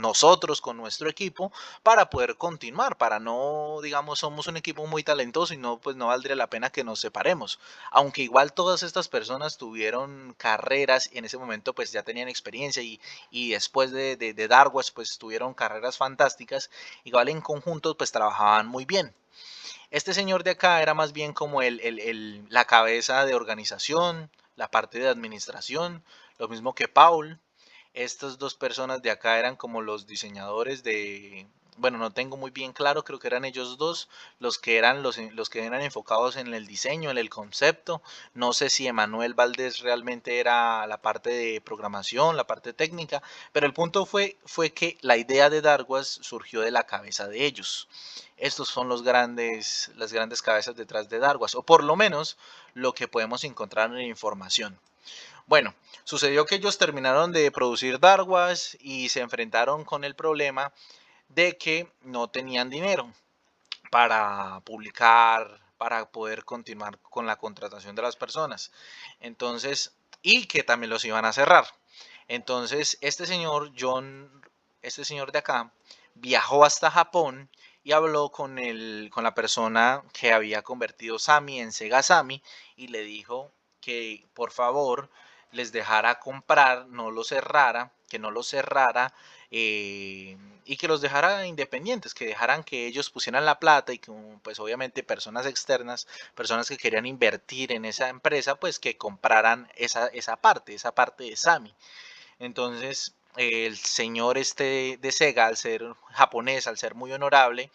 nosotros, con nuestro equipo, para poder continuar, para no, digamos, somos un equipo muy talentoso y no, pues no valdría la pena que nos separemos. Aunque igual todas estas personas tuvieron carreras y en ese momento pues ya tenían experiencia y después de Darwash pues tuvieron carreras fantásticas, igual en conjunto pues trabajaban muy bien. Este señor de acá era más bien como la cabeza de organización, la parte de administración, lo mismo que Paul. Estas dos personas de acá eran como los diseñadores de, bueno, no tengo muy bien claro, creo que eran ellos dos los que eran enfocados en el diseño, en el concepto. No sé si Emanuel Valdés realmente era la parte de programación, la parte técnica, pero el punto fue que la idea de Darwas surgió de la cabeza de ellos. Estos son las grandes cabezas detrás de Darwas, o por lo menos lo que podemos encontrar en la información. Bueno, sucedió que ellos terminaron de producir Darwas y se enfrentaron con el problema de que no tenían dinero para publicar, para poder continuar con la contratación de las personas. Entonces, y que también los iban a cerrar. Entonces, este señor, John, este señor de acá, viajó hasta Japón y habló con la persona que había convertido Sammy en Sega Sammy y le dijo que por favor les dejara comprar, no lo cerrara, que no lo cerrara eh, y que los dejara independientes, que dejaran que ellos pusieran la plata y que pues obviamente personas externas, personas que querían invertir en esa empresa, pues que compraran esa parte de Sammy. Entonces, el señor este de Sega, al ser japonés, al ser muy honorable,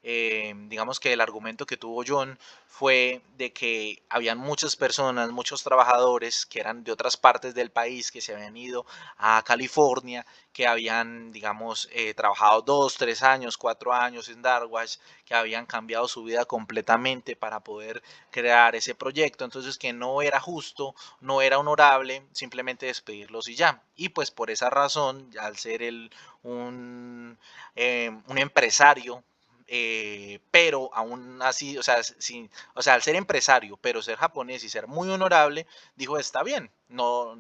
digamos que el argumento que tuvo John fue de que habían muchas personas, muchos trabajadores que eran de otras partes del país, que se habían ido a California, que habían, digamos, trabajado 2, 3 años, 4 años en Darwash, que habían cambiado su vida completamente para poder crear ese proyecto. Entonces, que no era justo, no era honorable simplemente despedirlos y ya. Y pues por esa razón, al ser un empresario, pero aún así, o sea, al ser empresario, pero ser japonés y ser muy honorable, dijo, está bien, no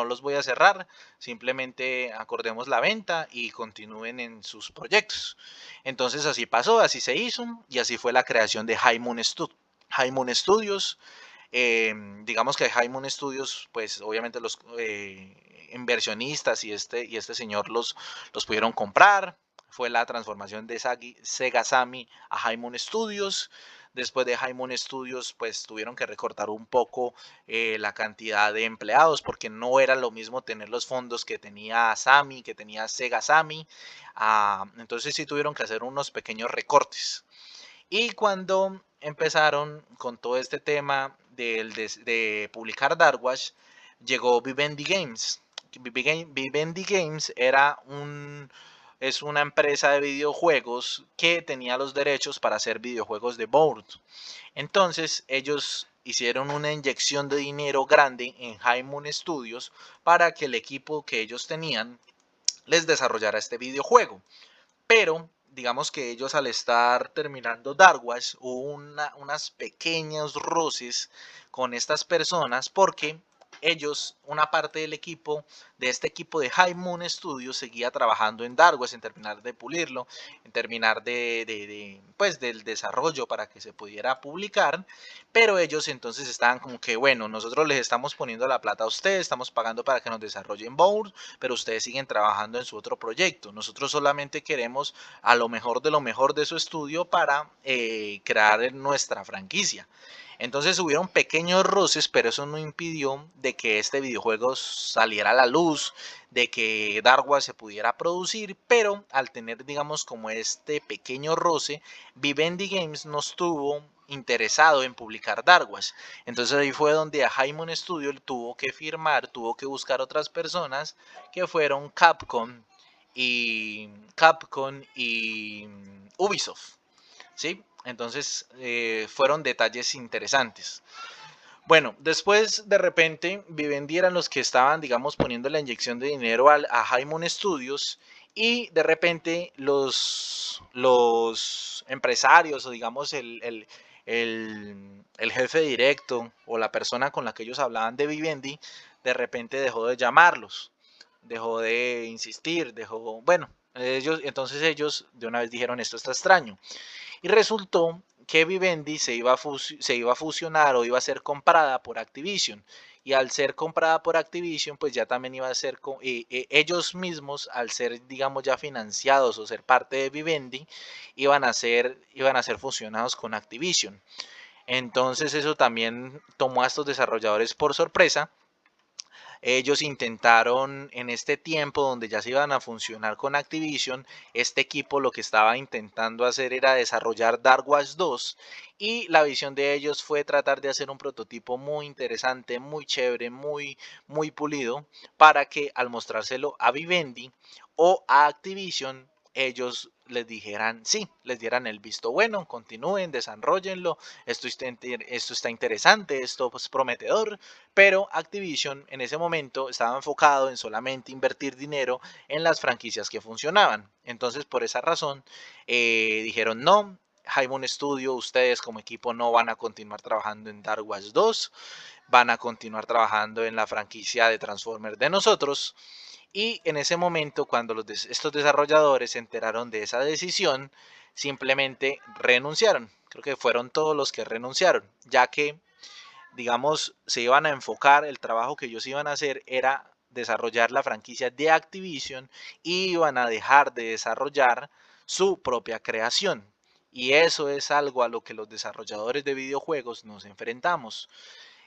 los voy a cerrar, simplemente acordemos la venta y continúen en sus proyectos. Entonces así pasó, así se hizo y así fue la creación de High Moon Studios. Digamos que High Moon Studios, pues obviamente los inversionistas y este señor los pudieron comprar. Fue la transformación de Sega Sammy a High Moon Studios. Después de High Moon Studios, pues tuvieron que recortar un poco la cantidad de empleados porque no era lo mismo tener los fondos que tenía Sammy, que tenía Sega Sammy. Entonces sí tuvieron que hacer unos pequeños recortes. Y cuando empezaron con todo este tema de publicar Darkwash, llegó Vivendi Games. Vivendi Games es una empresa de videojuegos que tenía los derechos para hacer videojuegos de board. Entonces ellos hicieron una inyección de dinero grande en High Moon Studios para que el equipo que ellos tenían les desarrollara este videojuego. Pero digamos que ellos al estar terminando Darwash hubo unas pequeños roces con estas personas porque ellos, una parte del equipo, de este equipo de High Moon Studios, seguía trabajando en Darwash en terminar de pulirlo, en terminar pues del desarrollo para que se pudiera publicar, pero ellos entonces estaban como que, bueno, nosotros les estamos poniendo la plata a ustedes, estamos pagando para que nos desarrollen Board, pero ustedes siguen trabajando en su otro proyecto. Nosotros solamente queremos a lo mejor de lo mejor de su estudio para crear nuestra franquicia. Entonces hubieron pequeños roces, pero eso no impidió de que este videojuego saliera a la luz, de que Darwa se pudiera producir, pero al tener, digamos, como este pequeño roce, Vivendi Games no estuvo interesado en publicar Darwash. Entonces ahí fue donde a Haimon Studio tuvo que firmar, tuvo que buscar otras personas que fueron Capcom y Ubisoft, ¿sí? Entonces fueron detalles interesantes. Bueno, después de repente Vivendi eran los que estaban, digamos, poniendo la inyección de dinero a Haimon Studios y de repente los empresarios o digamos el jefe directo o la persona con la que ellos hablaban de Vivendi, de repente dejó de llamarlos, dejó de insistir, dejó, bueno, entonces ellos de una vez dijeron esto está extraño. Y resultó que Vivendi se iba a fusionar o iba a ser comprada por Activision. Y al ser comprada por Activision, pues ya también iba a ser, ellos mismos, al ser, digamos, ya financiados o ser parte de Vivendi, iban a ser fusionados con Activision. Entonces eso también tomó a estos desarrolladores por sorpresa. Ellos intentaron en este tiempo donde ya se iban a funcionar con Activision, este equipo lo que estaba intentando hacer era desarrollar Dark Watch 2 y la visión de ellos fue tratar de hacer un prototipo muy interesante, muy chévere, muy pulido para que al mostrárselo a Vivendi o a Activision ellos les dijeran sí, les dieran el visto bueno, continúen, desarrollenlo, esto está interesante, esto es prometedor, pero Activision en ese momento estaba enfocado en solamente invertir dinero en las franquicias que funcionaban. Entonces, por esa razón, dijeron no. Haimon Studio, ustedes como equipo no van a continuar trabajando en Dark Watch 2, van a continuar trabajando en la franquicia de Transformers de nosotros. Y en ese momento, cuando estos desarrolladores se enteraron de esa decisión, simplemente renunciaron. Creo que fueron todos los que renunciaron, ya que digamos, se iban a enfocar, el trabajo que ellos iban a hacer era desarrollar la franquicia de Activision y iban a dejar de desarrollar su propia creación. Y eso es algo a lo que los desarrolladores de videojuegos nos enfrentamos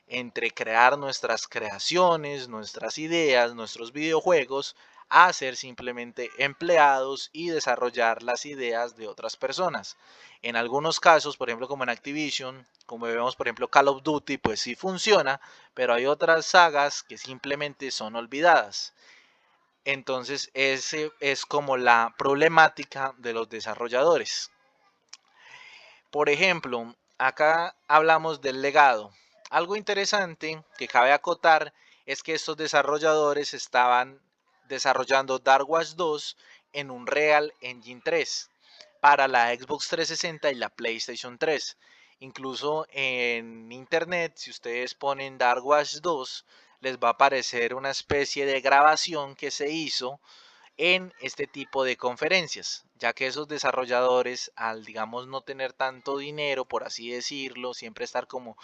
entre crear nuestras creaciones, nuestras ideas, nuestros videojuegos, a ser simplemente empleados y desarrollar las ideas de otras personas. En algunos casos, por ejemplo, como en Activision, como vemos, por ejemplo, Call of Duty, pues sí funciona, pero hay otras sagas que simplemente son olvidadas. Entonces, ese es como la problemática de los desarrolladores. Por ejemplo, acá hablamos del legado. Algo interesante que cabe acotar es que estos desarrolladores estaban desarrollando Dark Watch 2 en un Real Engine 3 para la Xbox 360 y la PlayStation 3. Incluso en internet, si ustedes ponen Dark Watch 2, les va a aparecer una especie de grabación que se hizo en este tipo de conferencias, ya que esos desarrolladores, al digamos no tener tanto dinero, por así decirlo, siempre estar como,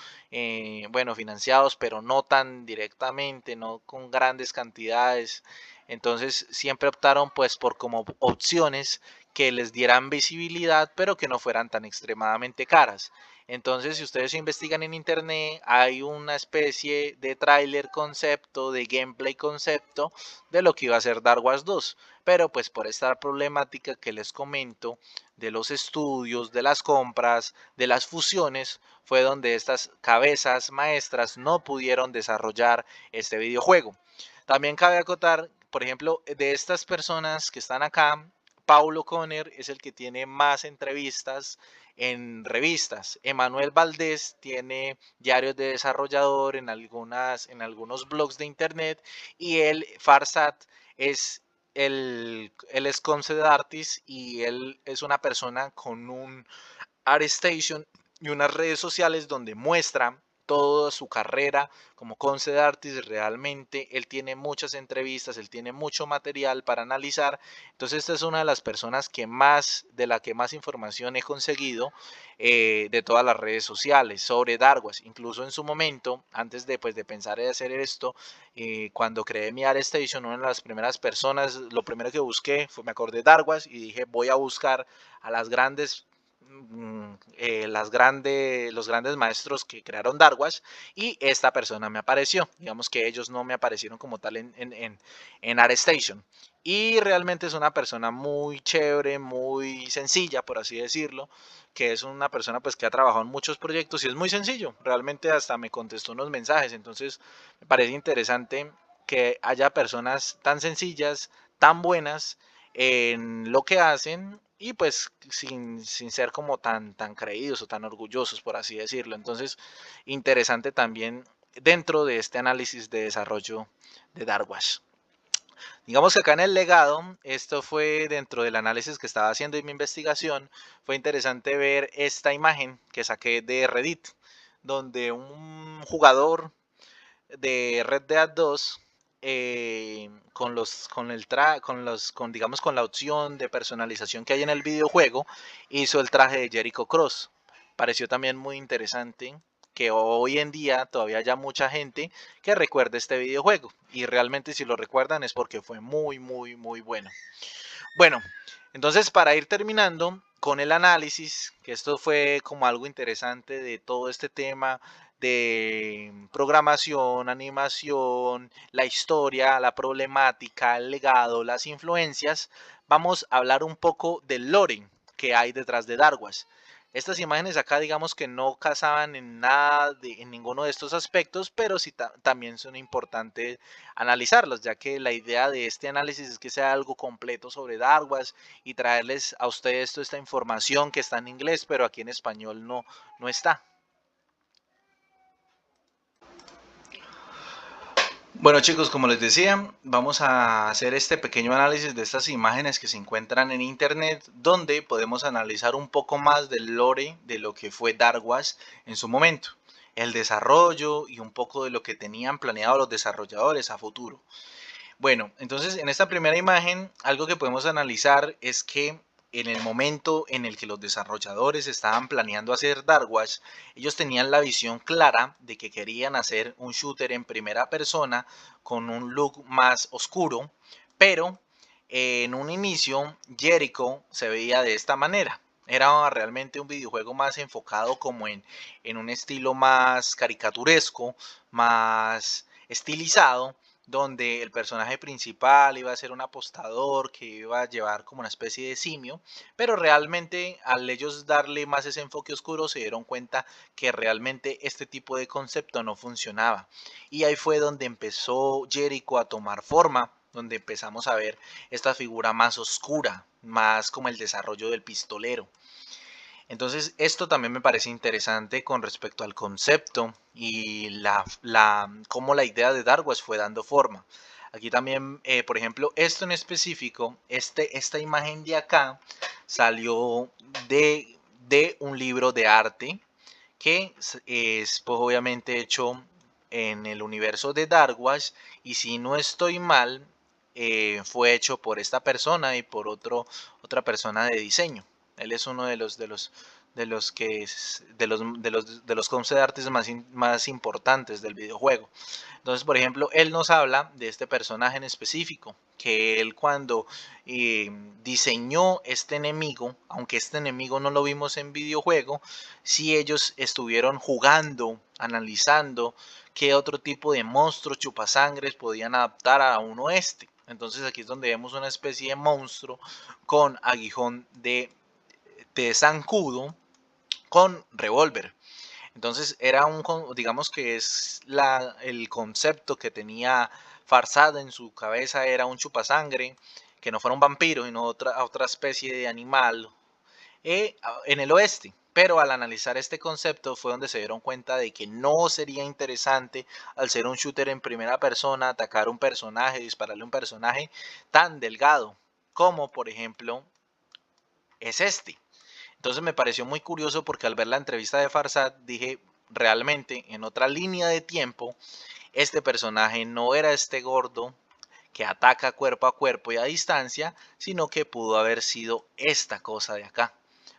bueno, financiados, pero no tan directamente, no con grandes cantidades, entonces siempre optaron pues por como opciones que les dieran visibilidad, pero que no fueran tan extremadamente caras. Entonces, si ustedes investigan en internet, hay una especie de tráiler concepto, de gameplay concepto de lo que iba a ser Dark Wars 2. Pero pues por esta problemática que les comento de los estudios, de las compras, de las fusiones, fue donde estas cabezas maestras no pudieron desarrollar este videojuego. También cabe acotar, por ejemplo, de estas personas que están acá, Paulo Conner es el que tiene más entrevistas en revistas. Emanuel Valdés tiene diarios de desarrollador en algunos blogs de internet y el Farsat es él es concept artist y él es una persona con un ArtStation y unas redes sociales donde muestra toda su carrera como concept artist. Realmente él tiene muchas entrevistas, él tiene mucho material para analizar. Entonces esta es una de las personas de la que más información he conseguido de todas las redes sociales sobre Darwas. Incluso en su momento, antes de, pues, de pensar en hacer esto, cuando creé mi ArtStation, una de las primeras personas, lo primero que busqué fue, me acordé de Darwas y dije voy a buscar a las grandes los grandes maestros que crearon Darwash y esta persona me apareció. Digamos que ellos no me aparecieron como tal en ArtStation. Y realmente es una persona muy chévere, muy sencilla, por así decirlo, que es una persona pues que ha trabajado en muchos proyectos y es muy sencillo. Realmente hasta me contestó unos mensajes, entonces me parece interesante que haya personas tan sencillas, tan buenas en lo que hacen y pues sin ser como tan creídos o tan orgullosos, por así decirlo. Entonces, interesante también dentro de este análisis de desarrollo de Darwash. Digamos que acá en el legado, esto fue dentro del análisis que estaba haciendo y mi investigación, fue interesante ver esta imagen que saqué de Reddit, donde un jugador de Red Dead 2 con los con el tra con los con digamos con la opción de personalización que hay en el videojuego hizo el traje de Jericho Cross. Pareció también muy interesante que hoy en día todavía haya mucha gente que recuerde este videojuego y realmente si lo recuerdan es porque fue muy bueno. Bueno, entonces para ir terminando con el análisis, que esto fue como algo interesante de todo este tema de programación, animación, la historia, la problemática, el legado, las influencias, vamos a hablar un poco del lore que hay detrás de Darwas. Estas imágenes acá digamos que no casaban en nada, en ninguno de estos aspectos, pero sí también son importantes analizarlos, ya que la idea de este análisis es que sea algo completo sobre Darwas y traerles a ustedes toda esta información que está en inglés, pero aquí en español no está. Bueno chicos, como les decía, vamos a hacer este pequeño análisis de estas imágenes que se encuentran en internet, donde podemos analizar un poco más del lore de lo que fue Darwas en su momento, el desarrollo y un poco de lo que tenían planeado los desarrolladores a futuro. Bueno, entonces en esta primera imagen, algo que podemos analizar es que en el momento en el que los desarrolladores estaban planeando hacer Darkwash, ellos tenían la visión clara de que querían hacer un shooter en primera persona con un look más oscuro, pero en un inicio Jericho se veía de esta manera. Era realmente un videojuego más enfocado como en un estilo más caricaturesco, más estilizado, donde el personaje principal iba a ser un apostador que iba a llevar como una especie de simio, pero realmente al ellos darle más ese enfoque oscuro se dieron cuenta que realmente este tipo de concepto no funcionaba. Y ahí fue donde empezó Jericho a tomar forma, donde empezamos a ver esta figura más oscura, más como el desarrollo del pistolero. Entonces, esto también me parece interesante con respecto al concepto y cómo la idea de Darwas fue dando forma. Aquí también, por ejemplo, esto en específico, esta imagen de acá salió de un libro de arte que es pues, obviamente hecho en el universo de Darkwash y si no estoy mal, fue hecho por esta persona y por otra persona de diseño. Él es uno de los que de los concept artists más importantes del videojuego. Entonces, por ejemplo, él nos habla de este personaje en específico, que él cuando diseñó este enemigo, aunque este enemigo no lo vimos en videojuego, sí ellos estuvieron jugando, analizando qué otro tipo de monstruos chupasangres podían adaptar a uno este. Entonces aquí es donde vemos una especie de monstruo con aguijón de zancudo con revólver. Entonces era digamos que es el concepto que tenía Farsad en su cabeza era un chupasangre, que no fuera un vampiro, sino otra especie de animal en el oeste. Pero al analizar este concepto fue donde se dieron cuenta de que no sería interesante al ser un shooter en primera persona atacar un personaje, dispararle a un personaje tan delgado como por ejemplo es este. Entonces me pareció muy curioso porque al ver la entrevista de Farsad dije, realmente en otra línea de tiempo, este personaje no era este gordo que ataca cuerpo a cuerpo y a distancia, sino que pudo haber sido esta cosa de acá.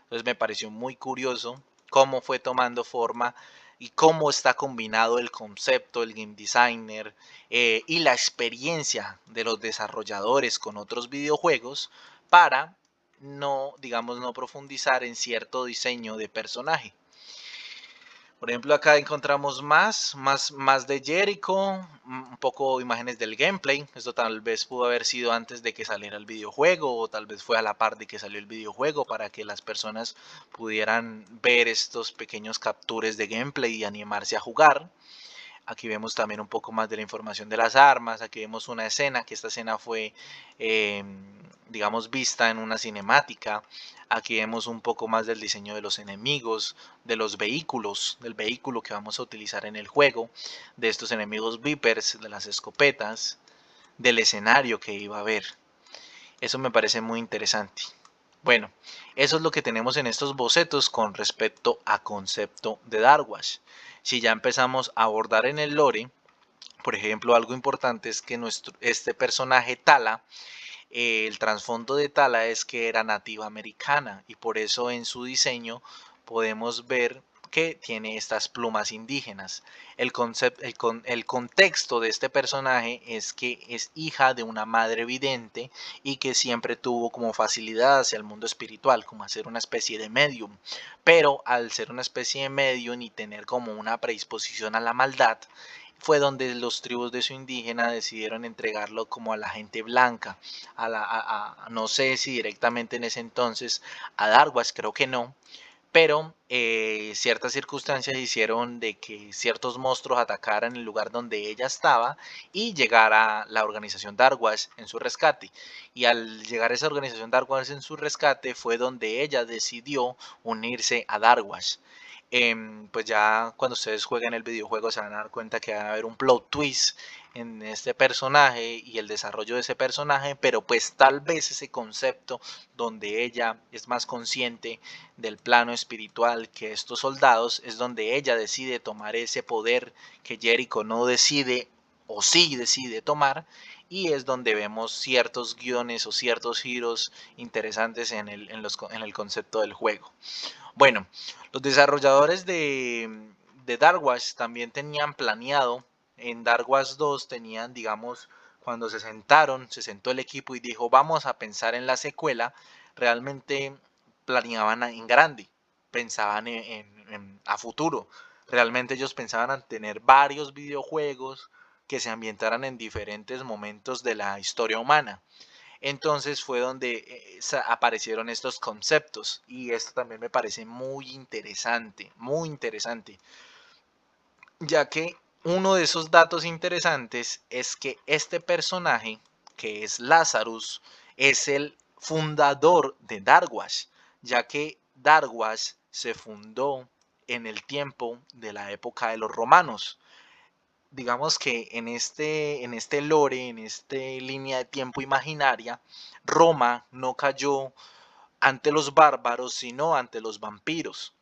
Entonces me pareció muy curioso cómo fue tomando forma y cómo está combinado el concepto, el game designer y la experiencia de los desarrolladores con otros videojuegos para no, digamos, no profundizar en cierto diseño de personaje. Por ejemplo, acá encontramos más de Jericho, un poco imágenes del gameplay. Esto tal vez pudo haber sido antes de que saliera el videojuego o tal vez fue a la par de que salió el videojuego para que las personas pudieran ver estos pequeños captures de gameplay y animarse a jugar. Aquí vemos también un poco más de la información de las armas. Aquí vemos una escena, que esta escena fue, eh, digamos, vista en una cinemática. Aquí vemos un poco más del diseño de los enemigos, de los vehículos, del vehículo que vamos a utilizar en el juego, de estos enemigos Vipers, de las escopetas, del escenario que iba a haber. Eso me parece muy interesante. Bueno, eso es lo que tenemos en estos bocetos con respecto a concepto de Darwash. Si ya empezamos a abordar en el lore, por ejemplo, algo importante es que este personaje Tala, el trasfondo de Tala es que era nativa americana y por eso en su diseño podemos ver que tiene estas plumas indígenas. El contexto de este personaje es que es hija de una madre vidente y que siempre tuvo como facilidad hacia el mundo espiritual, como hacer una especie de medium. Pero al ser una especie de medium y tener como una predisposición a la maldad, fue donde los tribus de su indígena decidieron entregarlo como a la gente blanca, no sé si directamente en ese entonces a Darwas, creo que no, pero ciertas circunstancias hicieron de que ciertos monstruos atacaran el lugar donde ella estaba y llegara la organización Darwas en su rescate. Y al llegar esa organización Darwas en su rescate fue donde ella decidió unirse a Darwas. Pues ya cuando ustedes jueguen el videojuego se van a dar cuenta que va a haber un plot twist en este personaje y el desarrollo de ese personaje, pero pues tal vez ese concepto donde ella es más consciente del plano espiritual que estos soldados es donde ella decide tomar ese poder que Jericho no decide o sí decide tomar, y es donde vemos ciertos guiones o ciertos giros interesantes en el concepto del juego. Bueno, los desarrolladores de Darkwash también tenían planeado, en Darkwash 2 tenían, digamos, cuando se sentó el equipo y dijo, vamos a pensar en la secuela, realmente planeaban en grande, pensaban a futuro. Realmente ellos pensaban en tener varios videojuegos que se ambientaran en diferentes momentos de la historia humana. Entonces fue donde aparecieron estos conceptos y esto también me parece muy interesante, ya que uno de esos datos interesantes es que este personaje, que es Lazarus, es el fundador de Darkwash, ya que Darkwash se fundó en el tiempo de la época de los romanos. Digamos que en este lore, en esta línea de tiempo imaginaria, Roma no cayó ante los bárbaros, sino ante los vampiros.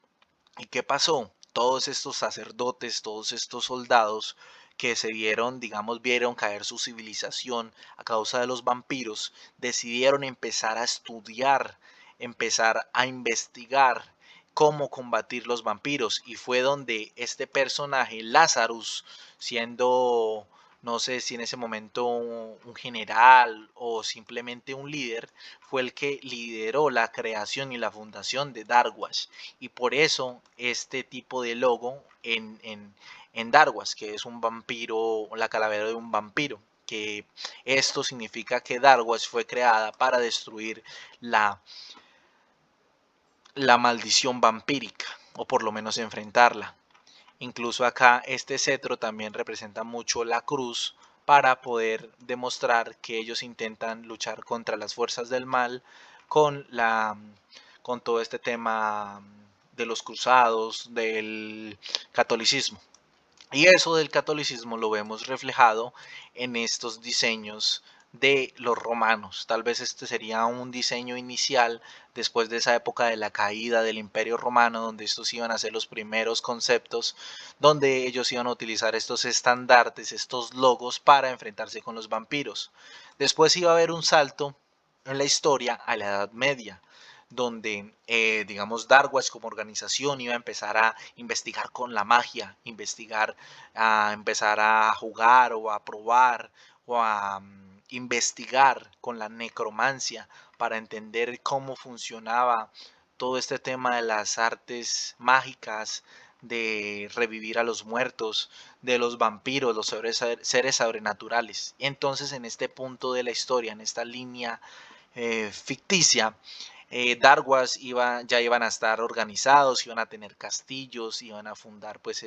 ¿Y qué pasó? Todos estos sacerdotes, todos estos soldados que se vieron, digamos, vieron caer su civilización a causa de los vampiros, decidieron empezar a estudiar, empezar a investigar cómo combatir los vampiros. Y fue donde este personaje, Lazarus, siendo, no sé si en ese momento un general o simplemente un líder, fue el que lideró la creación y la fundación de Darkwash. Y por eso este tipo de logo en Darkwash, que es un vampiro, la calavera de un vampiro, que esto significa que Darkwash fue creada para destruir la, la maldición vampírica, o por lo menos enfrentarla. Incluso acá este cetro también representa mucho la cruz para poder demostrar que ellos intentan luchar contra las fuerzas del mal con con todo este tema de los cruzados, del catolicismo. Y eso del catolicismo lo vemos reflejado en estos diseños de los romanos. Tal vez este sería un diseño inicial después de esa época de la caída del Imperio Romano, donde estos iban a ser los primeros conceptos, donde ellos iban a utilizar estos estandartes, estos logos para enfrentarse con los vampiros. Después iba a haber un salto en la historia a la Edad Media, donde, digamos, Darkwash como organización iba a empezar a investigar con la magia, a empezar a jugar o a probar o a investigar con la necromancia para entender cómo funcionaba todo este tema de las artes mágicas, de revivir a los muertos, de los vampiros, los seres sobrenaturales. Entonces, en este punto de la historia, en esta línea ficticia, Darwas ya iban a estar organizados, iban a tener castillos, iban a fundar pues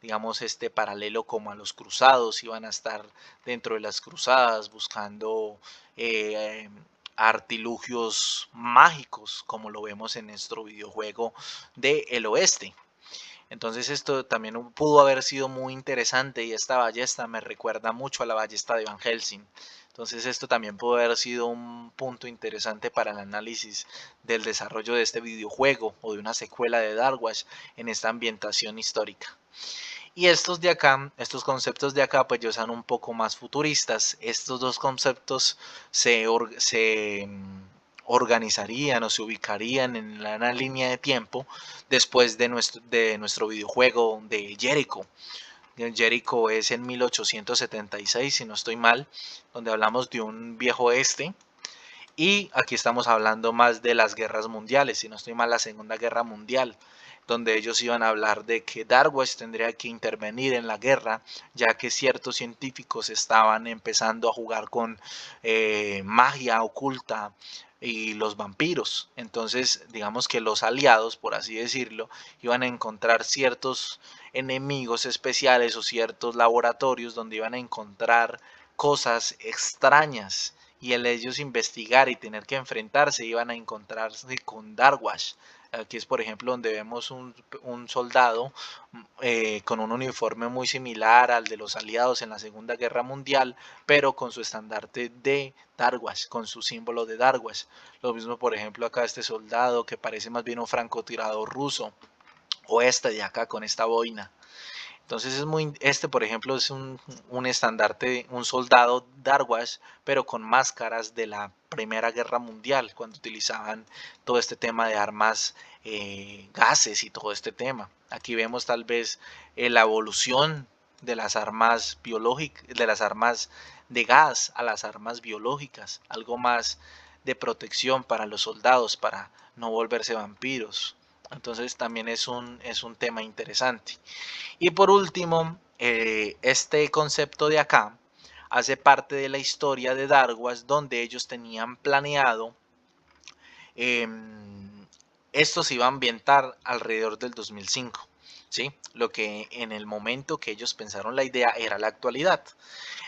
digamos, este paralelo como a los cruzados, iban a estar dentro de las cruzadas buscando eh, artilugios mágicos, como lo vemos en nuestro videojuego de El Oeste. Entonces esto también pudo haber sido muy interesante y esta ballesta me recuerda mucho a la ballesta de Van Helsing. Entonces esto también pudo haber sido un punto interesante para el análisis del desarrollo de este videojuego o de una secuela de Dark Watch en esta ambientación histórica. Y estos de acá, estos conceptos de acá, pues ya son un poco más futuristas. Estos dos conceptos se organizarían o se ubicarían en una línea de tiempo después de nuestro videojuego de Jericho. Jericho es en 1876, si no estoy mal, donde hablamos de un viejo oeste. Y aquí estamos hablando más de las guerras mundiales, si no estoy mal, la Segunda Guerra Mundial, donde ellos iban a hablar de que Darwish tendría que intervenir en la guerra, ya que ciertos científicos estaban empezando a jugar con magia oculta y los vampiros. Entonces, digamos que los aliados, por así decirlo, iban a encontrar ciertos enemigos especiales o ciertos laboratorios donde iban a encontrar cosas extrañas y el ellos investigar y tener que enfrentarse iban a encontrarse con Darwash. Aquí es por ejemplo donde vemos un soldado con un uniforme muy similar al de los aliados en la Segunda Guerra Mundial, pero con su estandarte de Darwash, con su símbolo de Darwash. Lo mismo por ejemplo acá este soldado que parece más bien un francotirador ruso, o este de acá con esta boina. Entonces es muy, este por ejemplo es un estandarte, un soldado Darwash, pero con máscaras de la Primera Guerra Mundial, cuando utilizaban todo este tema de armas, gases y todo este tema. Aquí vemos tal vez la evolución de las armas biológicas, de las armas de gas a las armas biológicas, algo más de protección para los soldados, para no volverse vampiros. Entonces también es un tema interesante. Y por último, este concepto de acá hace parte de la historia de Darwas, donde ellos tenían planeado, eh, esto se iba a ambientar alrededor del 2005, ¿sí? Lo que en el momento que ellos pensaron la idea era la actualidad.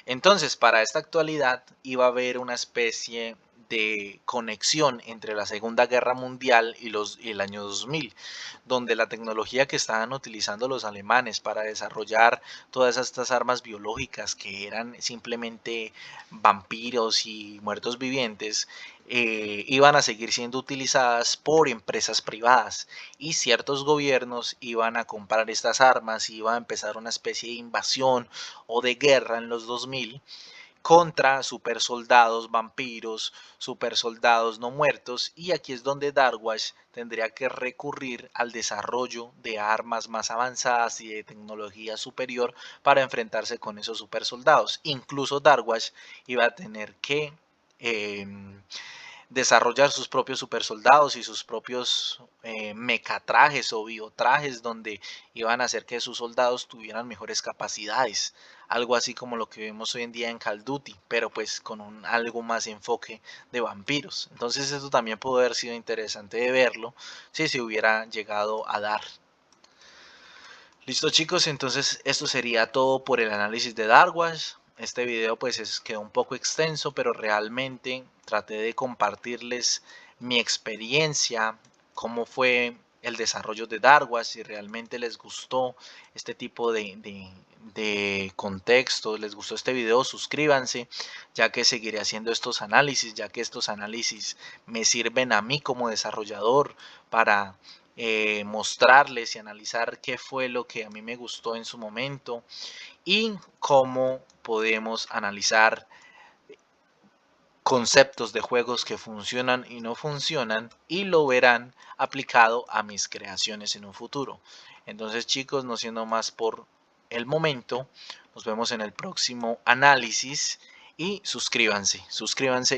Entonces, para esta actualidad iba a haber una especie de conexión entre la Segunda Guerra Mundial y el año 2000, donde la tecnología que estaban utilizando los alemanes para desarrollar todas estas armas biológicas que eran simplemente vampiros y muertos vivientes, iban a seguir siendo utilizadas por empresas privadas y ciertos gobiernos iban a comprar estas armas y iba a empezar una especie de invasión o de guerra en los 2000 contra supersoldados vampiros, supersoldados no muertos, y aquí es donde Darwash tendría que recurrir al desarrollo de armas más avanzadas y de tecnología superior para enfrentarse con esos supersoldados. Incluso Darwash iba a tener que eh, desarrollar sus propios supersoldados y sus propios mecatrajes o biotrajes donde iban a hacer que sus soldados tuvieran mejores capacidades, algo así como lo que vemos hoy en día en Call of Duty, pero pues con un algo más enfoque de vampiros. Entonces eso también pudo haber sido interesante de verlo si se hubiera llegado a dar. Listo chicos, entonces esto sería todo por el análisis de Darwash. Este video pues quedó un poco extenso, pero realmente traté de compartirles mi experiencia, cómo fue el desarrollo de Darwash, si realmente les gustó este tipo de contexto, les gustó este video, suscríbanse, ya que seguiré haciendo estos análisis, ya que estos análisis me sirven a mí como desarrollador para mostrarles y analizar qué fue lo que a mí me gustó en su momento y cómo podemos analizar conceptos de juegos que funcionan y no funcionan y lo verán aplicado a mis creaciones en un futuro. Entonces chicos, no siendo más por el momento, nos vemos en el próximo análisis y suscríbanse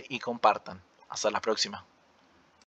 y compartan. Hasta la próxima.